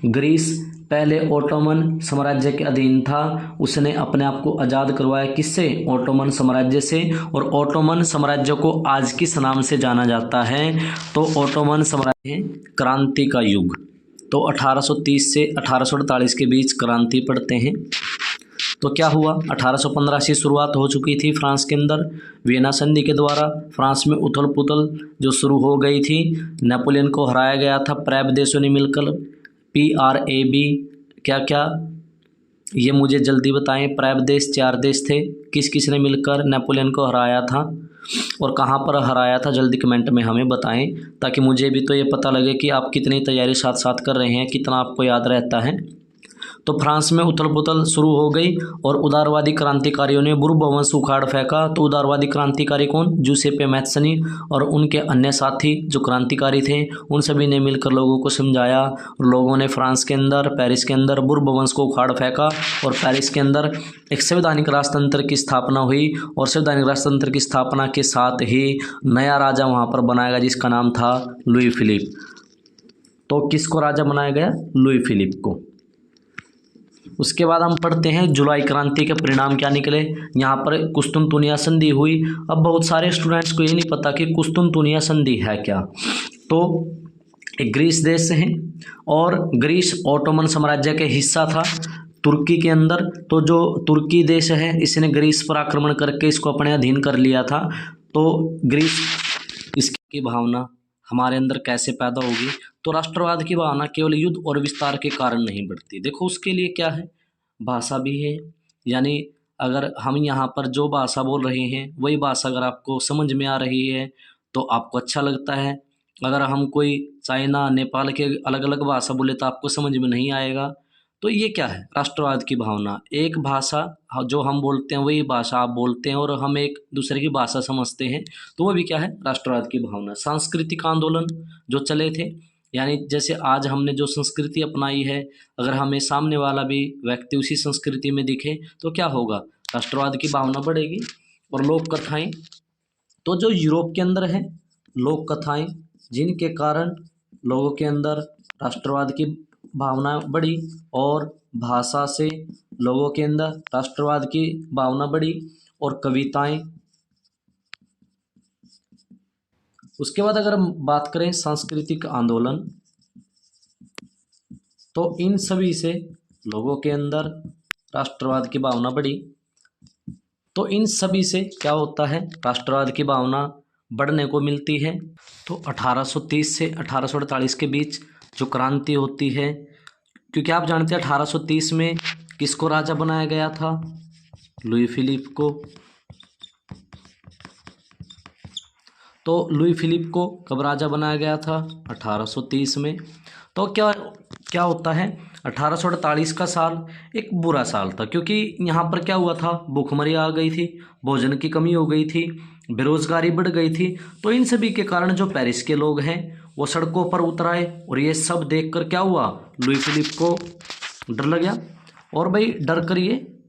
A: ग्रीस पहले ओटोमन साम्राज्य के अधीन था, उसने अपने आप को आज़ाद करवाया किससे, ओटोमन साम्राज्य से। और ओटोमन साम्राज्य को आज किस नाम से जाना जाता है, तो ओटोमन साम्राज्य क्रांति का युग। तो 1830 से 1848 के बीच क्रांति पढ़ते हैं। तो क्या हुआ, 1815 से शुरुआत हो चुकी थी फ्रांस के अंदर वियना संधि के द्वारा। फ्रांस में उथल पुथल जो शुरू हो गई थी, नेपोलियन को हराया गया था प्रायब देशों ने मिलकर। PRAB क्या क्या, ये मुझे जल्दी बताएं। प्रायब देश 4 देश थे, किस किस ने मिलकर नेपोलियन को हराया था और कहाँ पर हराया था, जल्दी कमेंट में हमें बताएं, ताकि मुझे भी तो ये पता लगे कि आप कितनी तैयारी साथ साथ कर रहे हैं, कितना आपको याद रहता है। तो फ्रांस में उथल पुथल शुरू हो गई और उदारवादी क्रांतिकारियों ने बुर्ब वंश उखाड़ फेंका। तो उदारवादी क्रांतिकारी कौन, जूसेपे मैत्सनी और उनके अन्य साथी जो क्रांतिकारी थे, उन सभी ने मिलकर लोगों को समझाया। लोगों ने फ्रांस के अंदर, पेरिस के अंदर बुर्ब वंश को उखाड़ फेंका और पेरिस के अंदर एक संवैधानिक राजतंत्र की स्थापना हुई। और संवैधानिक राजतंत्र की स्थापना के साथ ही नया राजा वहाँ पर बनाया गया जिसका नाम था लुई फिलिप। तो किसको राजा बनाया गया, लुई फिलिप को। उसके बाद हम पढ़ते हैं जुलाई क्रांति के परिणाम क्या निकले। यहाँ पर कुस्तुनतुनिया संधि हुई। अब बहुत सारे स्टूडेंट्स को ये नहीं पता कि कुस्तुनतुनिया संधि है क्या। तो एक ग्रीस देश है और ग्रीस ओटोमन साम्राज्य के हिस्सा था तुर्की के अंदर। तो जो तुर्की देश है इसने ग्रीस पर आक्रमण करके इसको अपने अधीन कर लिया था। तो ग्रीस, इसकी भावना हमारे अंदर कैसे पैदा होगी, तो राष्ट्रवाद की भावना केवल युद्ध और विस्तार के कारण नहीं बढ़ती। देखो उसके लिए क्या है, भाषा भी है, यानी अगर हम यहाँ पर जो भाषा बोल रहे हैं वही भाषा अगर आपको समझ में आ रही है तो आपको अच्छा लगता है। अगर हम कोई चाइना, नेपाल के अलग अलग भाषा बोले तो आपको समझ में नहीं आएगा। तो ये क्या है, राष्ट्रवाद की भावना। एक भाषा जो हम बोलते हैं वही भाषा आप बोलते हैं और हम एक दूसरे की भाषा समझते हैं, तो वो भी क्या है, राष्ट्रवाद की भावना। सांस्कृतिक आंदोलन जो चले थे, यानी जैसे आज हमने जो संस्कृति अपनाई है, अगर हमें सामने वाला भी व्यक्ति उसी संस्कृति में दिखे तो क्या होगा, राष्ट्रवाद की भावना बढ़ेगी। और लोक कथाएं, तो जो यूरोप के अंदर है लोक कथाएं, जिनके कारण लोगों के अंदर राष्ट्रवाद की भावना बढ़ी और भाषा से लोगों के अंदर राष्ट्रवाद की भावना बढ़ी। और कविताएं, उसके बाद अगर हम बात करें सांस्कृतिक आंदोलन, तो इन सभी से लोगों के अंदर राष्ट्रवाद की भावना बढ़ी। तो इन सभी से क्या होता है, राष्ट्रवाद की भावना बढ़ने को मिलती है। तो 1830 से 1848 के बीच जो क्रांति होती है, क्योंकि आप जानते हैं 1830 में किसको राजा बनाया गया था, लुई फिलिप को। तो लुई फिलिप को कब राजा बनाया गया था, 1830 में। तो क्या क्या होता है, 1848 का साल एक बुरा साल था, क्योंकि यहाँ पर क्या हुआ था, भूखमरी आ गई थी, भोजन की कमी हो गई थी, बेरोजगारी बढ़ गई थी। तो इन सभी के कारण जो पेरिस के लोग हैं वो सड़कों पर उतर आए, और ये सब देखकर क्या हुआ, लुई फिलिप को डर लग गया, और भाई डर कर ये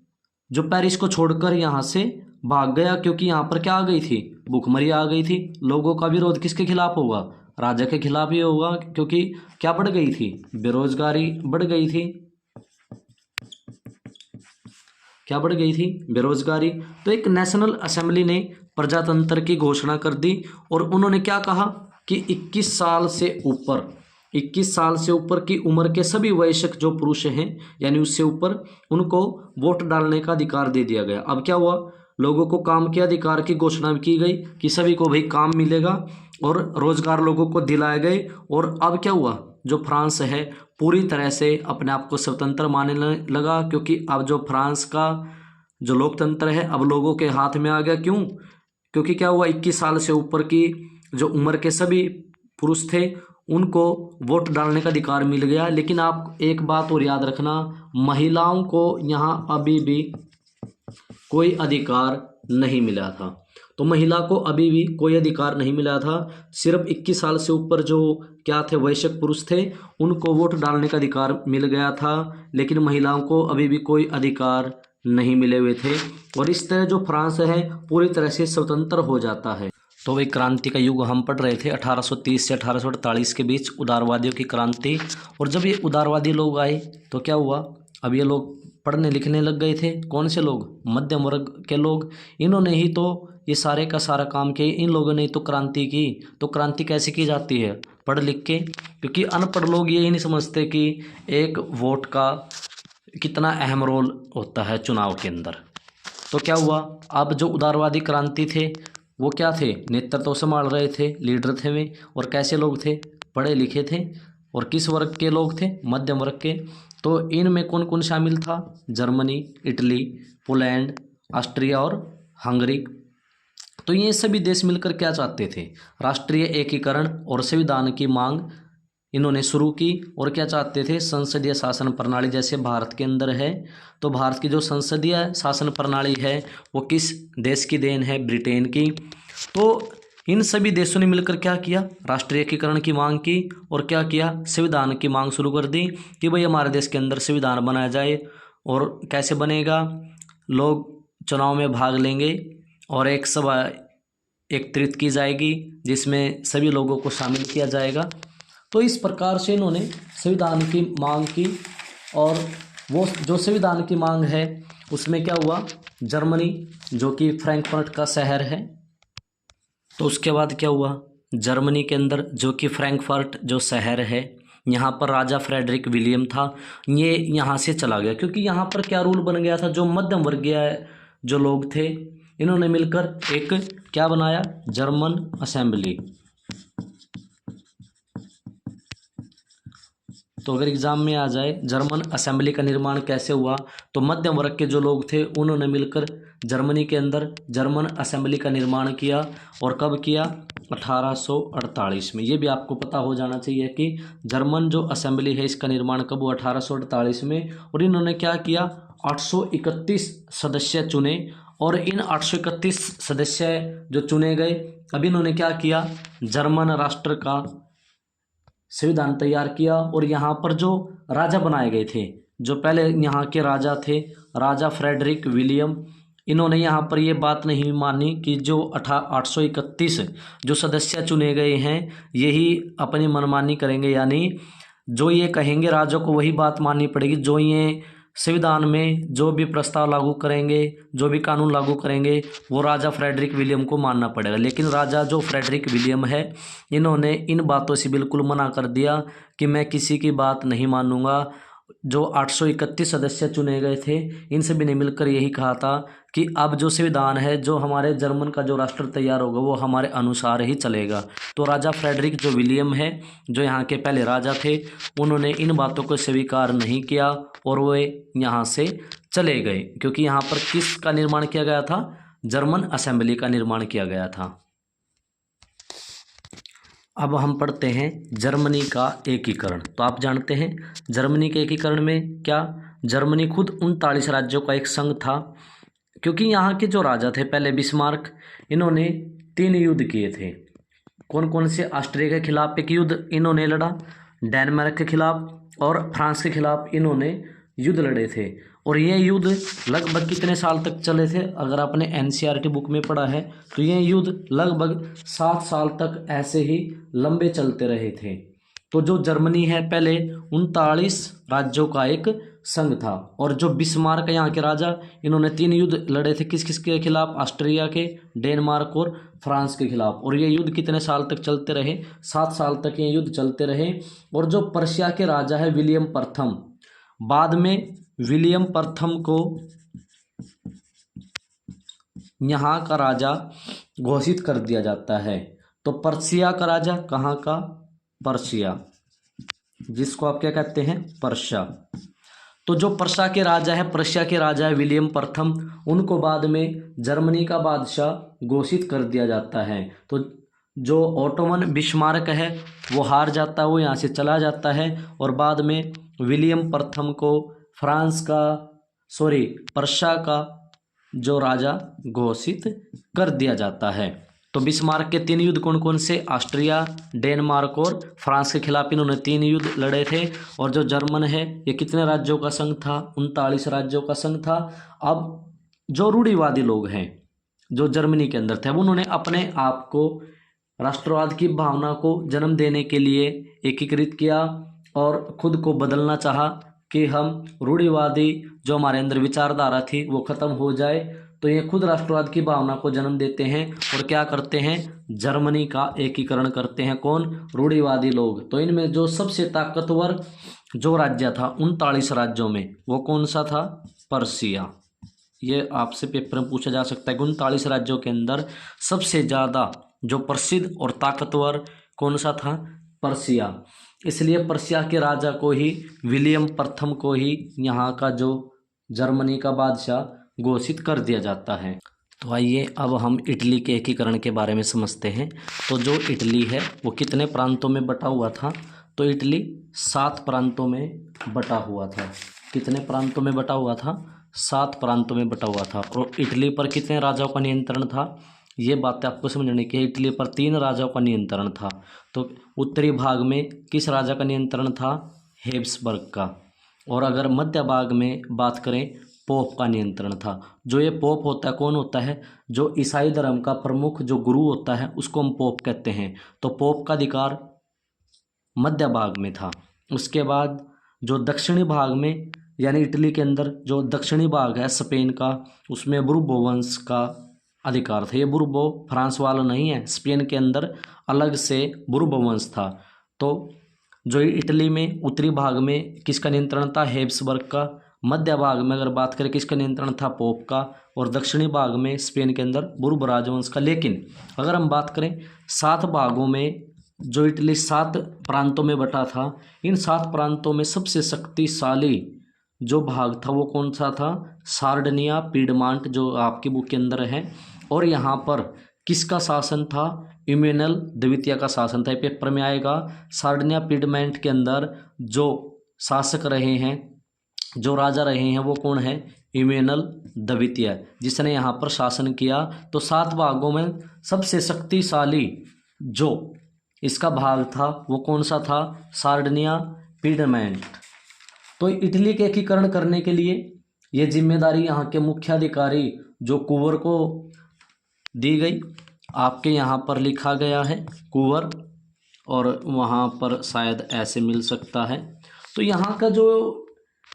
A: जो पेरिस को छोड़कर यहाँ से भाग गया, क्योंकि यहाँ पर क्या आ गई थी, भूखमरी आ गई थी। लोगों का विरोध किसके खिलाफ होगा, राजा के खिलाफ ही होगा, क्योंकि क्या बढ़ गई थी, बेरोजगारी बढ़ गई थी। क्या बढ़ गई थी, बेरोजगारी। तो एक नेशनल असेंबली ने प्रजातंत्र की घोषणा कर दी, और उन्होंने क्या कहा कि 21 साल से ऊपर की उम्र के सभी वयस्क जो पुरुष हैं, यानी उससे ऊपर, उनको वोट डालने का अधिकार दे दिया गया। अब क्या हुआ, लोगों को काम के अधिकार की घोषणा की गई कि सभी को भाई काम मिलेगा, और रोजगार लोगों को दिलाए गए। और अब क्या हुआ, जो फ्रांस है पूरी तरह से अपने आप को स्वतंत्र मानने लगा, क्योंकि अब जो फ्रांस का जो लोकतंत्र है अब लोगों के हाथ में आ गया। क्यों, क्योंकि क्या हुआ, 21 साल से ऊपर की जो उम्र के सभी पुरुष थे उनको वोट डालने का अधिकार मिल गया। लेकिन आप एक बात और याद रखना, महिलाओं को यहाँ अभी भी कोई अधिकार नहीं मिला था। तो महिला को अभी भी कोई अधिकार नहीं मिला था, सिर्फ 21 साल से ऊपर जो क्या थे, वयस्क पुरुष थे, उनको वोट डालने का अधिकार मिल गया था, लेकिन महिलाओं को अभी भी कोई अधिकार नहीं मिले हुए थे। और इस तरह जो फ्रांस है पूरी तरह से स्वतंत्र हो जाता है। तो वही क्रांति का युग हम पढ़ रहे थे, 1830 से 1848 के बीच उदारवादियों की क्रांति। और जब ये उदारवादी लोग आए तो क्या हुआ, अब ये लोग पढ़ने लिखने लग गए थे। कौन से लोग, मध्यम वर्ग के लोग। इन्होंने ही तो ये सारे का सारा काम किया, इन लोगों ने तो क्रांति की। तो क्रांति कैसे की जाती है, पढ़ लिख के, क्योंकि अनपढ़ लोग ये ही नहीं समझते कि एक वोट का कितना अहम रोल होता है चुनाव के अंदर। तो क्या हुआ, अब जो उदारवादी क्रांति थे वो क्या थे, नेतृत्व संभाल रहे थे, लीडर थे वे, और कैसे लोग थे, पढ़े लिखे थे, और किस वर्ग के लोग थे, मध्यम वर्ग के। तो इनमें कौन कौन शामिल था, जर्मनी, इटली, पोलैंड, ऑस्ट्रिया और हंगरी। तो ये सभी देश मिलकर क्या चाहते थे, राष्ट्रीय एकीकरण और संविधान की मांग इन्होंने शुरू की। और क्या चाहते थे, संसदीय शासन प्रणाली जैसे भारत के अंदर है। तो भारत की जो संसदीय शासन प्रणाली है वो किस देश की देन है, ब्रिटेन की। तो इन सभी देशों ने मिलकर क्या किया, राष्ट्रीय एकीकरण की मांग की, और क्या किया, संविधान की मांग शुरू कर दी कि भाई हमारे देश के अंदर संविधान बनाया जाए। और कैसे बनेगा, लोग चुनाव में भाग लेंगे और एक सभा एकत्रित की जाएगी जिसमें सभी लोगों को शामिल किया जाएगा। तो इस प्रकार से इन्होंने संविधान की मांग की। और वो जो संविधान की मांग है उसमें क्या हुआ, जर्मनी जो कि फ्रैंकफर्ट का शहर है, तो उसके बाद क्या हुआ, जर्मनी के अंदर जो कि फ्रैंकफर्ट जो शहर है, यहाँ पर राजा फ्रेडरिक विलियम था, ये यहाँ से चला गया। क्योंकि यहाँ पर क्या रूल बन गया था, जो मध्यम वर्गीय जो लोग थे इन्होंने मिलकर एक क्या बनाया, जर्मन असेंबली। तो अगर एग्जाम में आ जाए जर्मन असेंबली का निर्माण कैसे हुआ, तो मध्यम वर्ग के जो लोग थे उन्होंने मिलकर जर्मनी के अंदर जर्मन असेंबली का निर्माण किया। और कब किया, 1848 में। ये भी आपको पता हो जाना चाहिए कि जर्मन जो असेंबली है इसका निर्माण कब हुआ, 1848 में। और इन्होंने क्या किया, 831 सदस्य चुने। और इन 831 सदस्य जो चुने गए, अब इन्होंने क्या किया, जर्मन राष्ट्र का संविधान तैयार किया। और यहाँ पर जो राजा बनाए गए थे, जो पहले यहाँ के राजा थे, राजा फ्रेडरिक विलियम, इन्होंने यहाँ पर ये बात नहीं मानी कि जो 831 जो सदस्य चुने गए हैं यही अपनी मनमानी करेंगे, यानी जो ये कहेंगे राजा को वही बात माननी पड़ेगी, जो ये संविधान में जो भी प्रस्ताव लागू करेंगे, जो भी कानून लागू करेंगे, वो राजा फ्रेडरिक विलियम को मानना पड़ेगा। लेकिन राजा जो फ्रेडरिक विलियम है, इन्होंने इन बातों से बिल्कुल मना कर दिया कि मैं किसी की बात नहीं मानूंगा। जो 831 सदस्य चुने गए थे, इन सभी ने मिलकर यही कहा था कि अब जो संविधान है, जो हमारे जर्मन का जो राष्ट्र तैयार होगा, वो हमारे अनुसार ही चलेगा। तो राजा फ्रेडरिक जो विलियम है, जो यहाँ के पहले राजा थे, उन्होंने इन बातों को स्वीकार नहीं किया और वे यहाँ से चले गए, क्योंकि यहाँ पर किसका निर्माण किया गया था? जर्मन असेंबली का निर्माण किया गया था। अब हम पढ़ते हैं जर्मनी का एकीकरण। तो आप जानते हैं जर्मनी के एकीकरण में क्या, जर्मनी खुद 39 राज्यों का एक संघ था, क्योंकि यहाँ के जो राजा थे पहले बिस्मार्क, इन्होंने 3 युद्ध किए थे। कौन कौन से? ऑस्ट्रिया के खिलाफ एक युद्ध इन्होंने लड़ा, डेनमार्क के खिलाफ और फ्रांस के खिलाफ इन्होंने युद्ध लड़े थे। और ये युद्ध लगभग कितने साल तक चले थे? अगर आपने एनसीईआरटी बुक में पढ़ा है तो ये युद्ध लगभग 7 साल तक ऐसे ही लंबे चलते रहे थे। तो जो जर्मनी है पहले 39 राज्यों का एक संघ था। और जो बिस्मार्क यहाँ के राजा, इन्होंने 3 युद्ध लड़े थे। किस किस के खिलाफ? ऑस्ट्रिया के, डेनमार्क और फ्रांस के खिलाफ। और ये युद्ध कितने साल तक चलते रहे? 7 साल तक ये युद्ध चलते रहे। और जो पर्शिया के राजा है विलियम प्रथम, बाद में विलियम प्रथम को यहाँ का राजा घोषित कर दिया जाता है। तो पर्शिया का राजा, कहाँ का? पर्शिया, जिसको आप क्या कहते हैं? पर्शिया। तो जो पर्शिया के राजा है, पर्शिया के राजा है विलियम प्रथम, उनको बाद में जर्मनी का बादशाह घोषित कर दिया जाता है। तो जो ऑटोमन बिस्मार्क है वो हार जाता है, वो यहाँ से चला जाता है। और बाद में विलियम प्रथम को पर्शिया का जो राजा घोषित कर दिया जाता है। तो बिस्मार्क के 3 युद्ध कौन कौन से? ऑस्ट्रिया, डेनमार्क और फ्रांस के खिलाफ इन्होंने 3 युद्ध लड़े थे। और जो जर्मन है, ये कितने राज्यों का संघ था? 39 राज्यों का संघ था। अब जो रूढ़िवादी लोग हैं जो जर्मनी के अंदर थे, अब उन्होंने अपने आप को राष्ट्रवाद की भावना को जन्म देने के लिए एकीकृत किया और खुद को बदलना चाहा कि हम रूढ़िवादी जो हमारे अंदर विचारधारा थी वो खत्म हो जाए। तो ये खुद राष्ट्रवाद की भावना को जन्म देते हैं और क्या करते हैं? जर्मनी का एकीकरण करते हैं। कौन? रूढ़िवादी लोग। तो इनमें जो सबसे ताकतवर जो राज्य था 39 राज्यों में, वो कौन सा था? पर्शिया। ये आपसे पेपर में पूछा जा सकता है कि 39 राज्यों के अंदर सबसे ज़्यादा जो प्रसिद्ध और ताकतवर कौन सा था? पर्शिया। इसलिए पर्शिया के राजा को ही, विलियम प्रथम को ही यहाँ का जो जर्मनी का बादशाह घोषित कर दिया जाता है। तो आइए अब हम इटली के एकीकरण के बारे में समझते हैं। तो जो इटली है वो कितने प्रांतों में बटा हुआ था? तो इटली 7 प्रांतों में बटा हुआ था। कितने प्रांतों में बटा हुआ था? 7 प्रांतों में बटा हुआ था। और इटली पर कितने राजाओं का नियंत्रण था? ये बातें आपको समझने की है। इटली पर 3 राजाओं का नियंत्रण था। तो उत्तरी भाग में किस राजा का नियंत्रण था? हेब्सबर्ग का। और अगर मध्य भाग में बात करें, पोप का नियंत्रण था। जो ये पोप होता है, कौन होता है? जो ईसाई धर्म का प्रमुख जो गुरु होता है उसको हम पोप कहते हैं। तो पोप का अधिकार मध्य भाग में था। उसके बाद जो दक्षिणी भाग में, यानी इटली के अंदर जो दक्षिणी भाग है स्पेन का, उसमें बुर्बो वंश का अधिकार था। ये बुर्बो फ्रांस वाला नहीं है, स्पेन के अंदर अलग से बुर्बो वंश था। तो जो इटली में उत्तरी भाग में किसका नियंत्रण था? हेब्सबर्ग का। मध्य भाग में अगर बात करें किसका नियंत्रण था? पोप का। और दक्षिणी भाग में स्पेन के अंदर बुर्बो राजवंश का। लेकिन अगर हम बात करें 7 भागों में, जो इटली 7 प्रांतों में बटा था, इन 7 प्रांतों में सबसे शक्तिशाली जो भाग था वो कौन सा था? सार्डिनिया, पीडमांट, जो आपकी बुक के अंदर है। और यहाँ पर किसका शासन था? इमैनुएल द्वितीय का शासन था। पेपर में आएगा। सार्डिनिया पीडमांट के अंदर जो शासक रहे हैं, जो राजा रहे हैं, वो कौन है? इमैनुएल द्वितीय, जिसने यहाँ पर शासन किया। तो 7 भागों में सबसे शक्तिशाली जो इसका भाग था वो कौन सा था? Sardinia Piedmont. तो इटली के एकीकरण करने के लिए ये जिम्मेदारी यहाँ के मुख्याधिकारी जो कुंवर को दी गई। आपके यहाँ पर लिखा गया है कुंवर, और वहाँ पर शायद ऐसे मिल सकता है। तो यहाँ का जो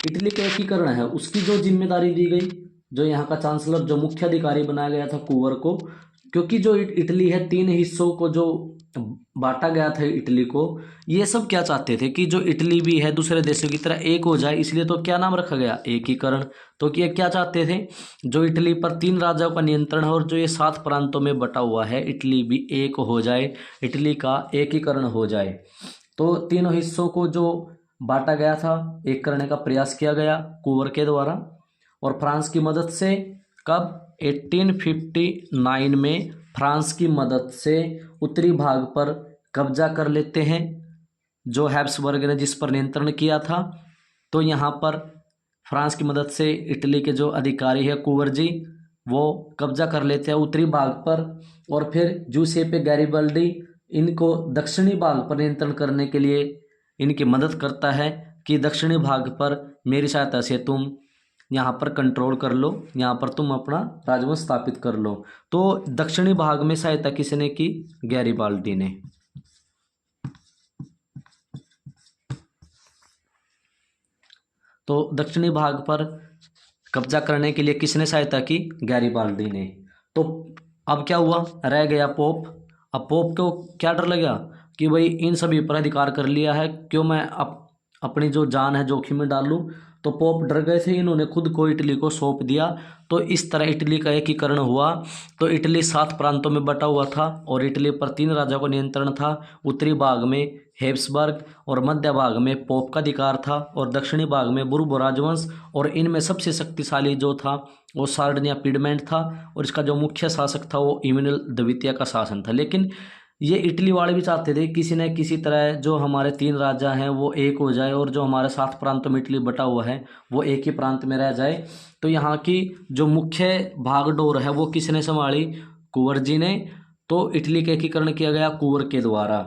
A: इटली का एकीकरण है उसकी जो जिम्मेदारी दी गई, जो यहाँ का चांसलर, जो मुख्य अधिकारी बनाया गया था कुंवर को, क्योंकि जो इटली है 3 हिस्सों को जो बांटा गया था इटली को, ये सब क्या चाहते थे कि जो इटली भी है दूसरे देशों की तरह एक हो जाए, इसलिए तो क्या नाम रखा गया, एकीकरण। तो ये क्या चाहते थे, जो इटली पर 3 राजाओं का नियंत्रण है और जो ये 7 प्रांतों में बटा हुआ है, इटली भी एक हो जाए, इटली का एकीकरण हो जाए। तो तीनों हिस्सों को जो बांटा गया था, एक करने का प्रयास किया गया कुंवर के द्वारा, और फ्रांस की मदद से। कब? 1859 में फ्रांस की मदद से उत्तरी भाग पर कब्जा कर लेते हैं, जो हैब्सबर्ग ने जिस पर नियंत्रण किया था। तो यहाँ पर फ्रांस की मदद से इटली के जो अधिकारी है कुंवर जी, वो कब्जा कर लेते हैं उत्तरी भाग पर, और फिर जूसेपे गैरिबल्डी इनको दक्षिणी भाग पर नियंत्रण करने के लिए इनकी मदद करता है कि दक्षिणी भाग पर मेरी सहायता से तुम यहाँ पर कंट्रोल कर लो, यहाँ पर तुम अपना राजवंश स्थापित कर लो। तो दक्षिणी भाग में सहायता किसने की? गैरिबाल्डी ने। तो दक्षिणी भाग पर कब्जा करने के लिए किसने सहायता की? गैरिबाल्डी ने। तो अब क्या हुआ? रह गया पोप। अब पोप को क्या डर लगा कि भाई इन सभी पर अधिकार कर लिया है, क्यों मैं अपनी जो जान है जोखिम में डालूं। तो पोप डर गए थे, इन्होंने खुद को इटली को सौंप दिया। तो इस तरह इटली का एकीकरण हुआ। तो इटली 7 प्रांतों में बटा हुआ था और इटली पर 3 राजाओं का नियंत्रण था। उत्तरी भाग में हेब्सबर्ग और मध्य भाग में पोप का अधिकार था, और दक्षिणी भाग में बुर्बो राजवंश, और इनमें सबसे शक्तिशाली जो था वो सार्डिनिया पिडमेंट था, और इसका जो मुख्य शासक था वो इमैनुएल द्वितीय का शासन था। लेकिन ये इटली वाले भी चाहते थे किसी न किसी तरह जो हमारे 3 राजा हैं वो एक हो जाए, और जो हमारे 7 प्रांतों में इटली बटा हुआ है वो एक ही प्रांत में रह जाए। तो यहाँ की जो मुख्य भागडोर है वो किसने संभाली? कुंवर जी ने। तो इटली का एकीकरण किया गया कुंवर के द्वारा,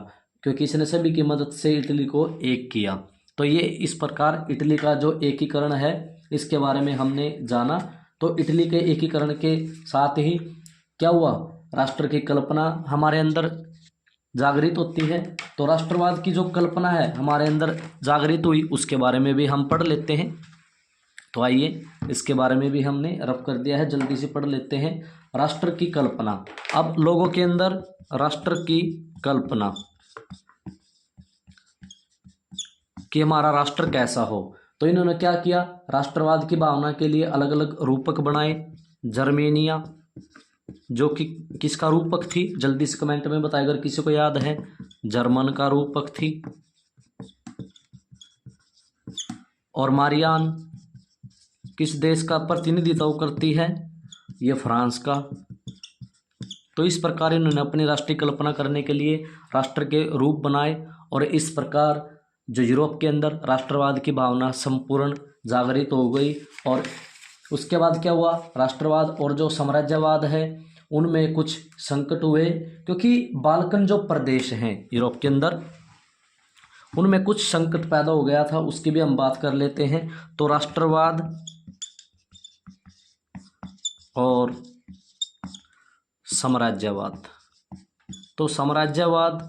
A: क्योंकि इसने सभी की मदद से इटली को एक किया। तो ये इस प्रकार इटली का जो एकीकरण है इसके बारे में हमने जाना। तो इटली के एकीकरण के साथ ही क्या हुआ? राष्ट्र की कल्पना हमारे अंदर जागृत होती है। तो राष्ट्रवाद की जो कल्पना है हमारे अंदर जागृत हुई, उसके बारे में भी हम पढ़ लेते हैं। तो आइए इसके बारे में भी हमने रफ कर दिया है, जल्दी से पढ़ लेते हैं। राष्ट्र की कल्पना। अब लोगों के अंदर राष्ट्र की कल्पना कि हमारा राष्ट्र कैसा हो, तो इन्होंने क्या किया? राष्ट्रवाद की भावना के लिए अलग अलग रूपक बनाए। जर्मेनिया जो कि किसका रूपक थी? जल्दी से कमेंट में बताएं अगर किसी को याद है। जर्मन का रूपक थी। और मारियान किस देश का प्रतिनिधित्व करती है? ये फ्रांस का। तो इस प्रकार इन्होंने अपनी राष्ट्रीय कल्पना करने के लिए राष्ट्र के रूप बनाए, और इस प्रकार जो यूरोप के अंदर राष्ट्रवाद की भावना संपूर्ण जागृत हो गई। और उसके बाद क्या हुआ? राष्ट्रवाद और जो साम्राज्यवाद है उनमें कुछ संकट हुए, क्योंकि बाल्कन जो प्रदेश हैं यूरोप के अंदर उनमें कुछ संकट पैदा हो गया था, उसकी भी हम बात कर लेते हैं। तो राष्ट्रवाद और साम्राज्यवाद। तो साम्राज्यवाद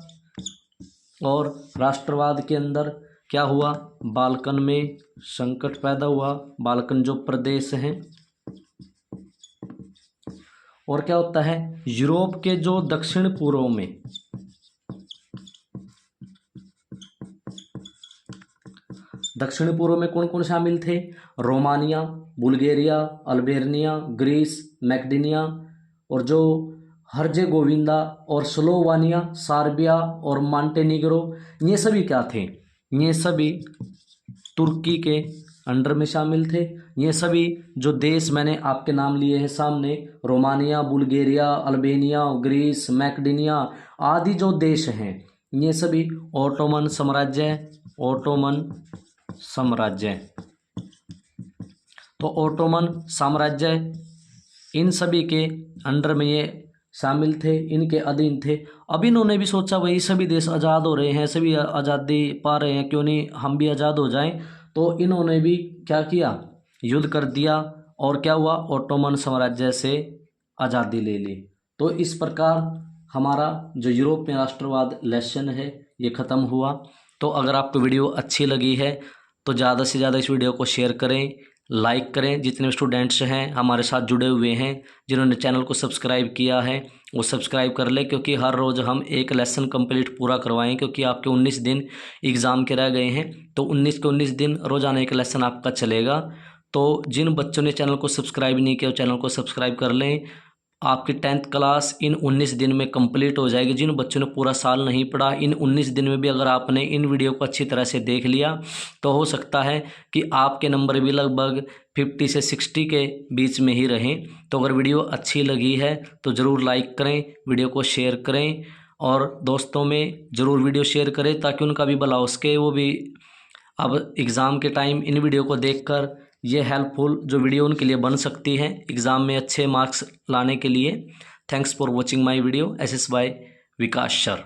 A: और राष्ट्रवाद के अंदर क्या हुआ? बाल्कन में संकट पैदा हुआ। बाल्कन जो प्रदेश हैं, और क्या होता है? यूरोप के जो दक्षिण पूर्व में कौन कौन शामिल थे? Romania, Bulgaria, Albania, Greece, Macedonia, और जो हर्जेगोविंदा और स्लोवानिया, सर्बिया और मॉन्टेनिग्रो, ये सभी क्या थे? ये सभी तुर्की के अंडर में शामिल थे। ये सभी जो देश मैंने आपके नाम लिए हैं सामने, Romania, Bulgaria, Albania, Greece, Macedonia आदि जो देश हैं, ये सभी ओटोमन साम्राज्य। तो ओटोमन साम्राज्य इन सभी के अंडर में ये शामिल थे, इनके अधीन थे। अब इन्होंने भी सोचा भाई सभी देश आज़ाद हो रहे हैं, सभी आज़ादी पा रहे हैं, क्यों नहीं हम भी आज़ाद हो जाएं। तो इन्होंने भी क्या किया? युद्ध कर दिया, और क्या हुआ? ओटोमन साम्राज्य से आज़ादी ले ली। तो इस प्रकार हमारा जो यूरोप में राष्ट्रवाद लेसन है ये ख़त्म हुआ। तो अगर आपको वीडियो अच्छी लगी है तो ज़्यादा से ज़्यादा इस वीडियो को शेयर करें, लाइक करें। जितने भी स्टूडेंट्स हैं हमारे साथ जुड़े हुए हैं, जिन्होंने चैनल को सब्सक्राइब किया है वो सब्सक्राइब कर ले, क्योंकि हर रोज़ हम एक लेसन कंप्लीट पूरा करवाएं। क्योंकि आपके 19 दिन एग्ज़ाम के रह गए हैं, तो 19 के 19 दिन रोज़ाना एक लेसन आपका चलेगा। तो जिन बच्चों ने चैनल को सब्सक्राइब नहीं किया वो चैनल को सब्सक्राइब कर लें। आपकी 10th क्लास इन 19 दिन में कंप्लीट हो जाएगी। जिन बच्चों ने पूरा साल नहीं पढ़ा, इन 19 दिन में भी अगर आपने इन वीडियो को अच्छी तरह से देख लिया तो हो सकता है कि आपके नंबर भी लगभग 50 से 60 के बीच में ही रहें। तो अगर वीडियो अच्छी लगी है तो ज़रूर लाइक करें, वीडियो को शेयर करें और दोस्तों में ज़रूर वीडियो शेयर करें, ताकि उनका भी भला हो सके। वो भी अब एग्ज़ाम के टाइम इन वीडियो को देखकर ये हेल्पफुल जो वीडियो उनके लिए बन सकती है एग्ज़ाम में अच्छे मार्क्स लाने के लिए। Thanks for watching my video. SS by Vikas sir.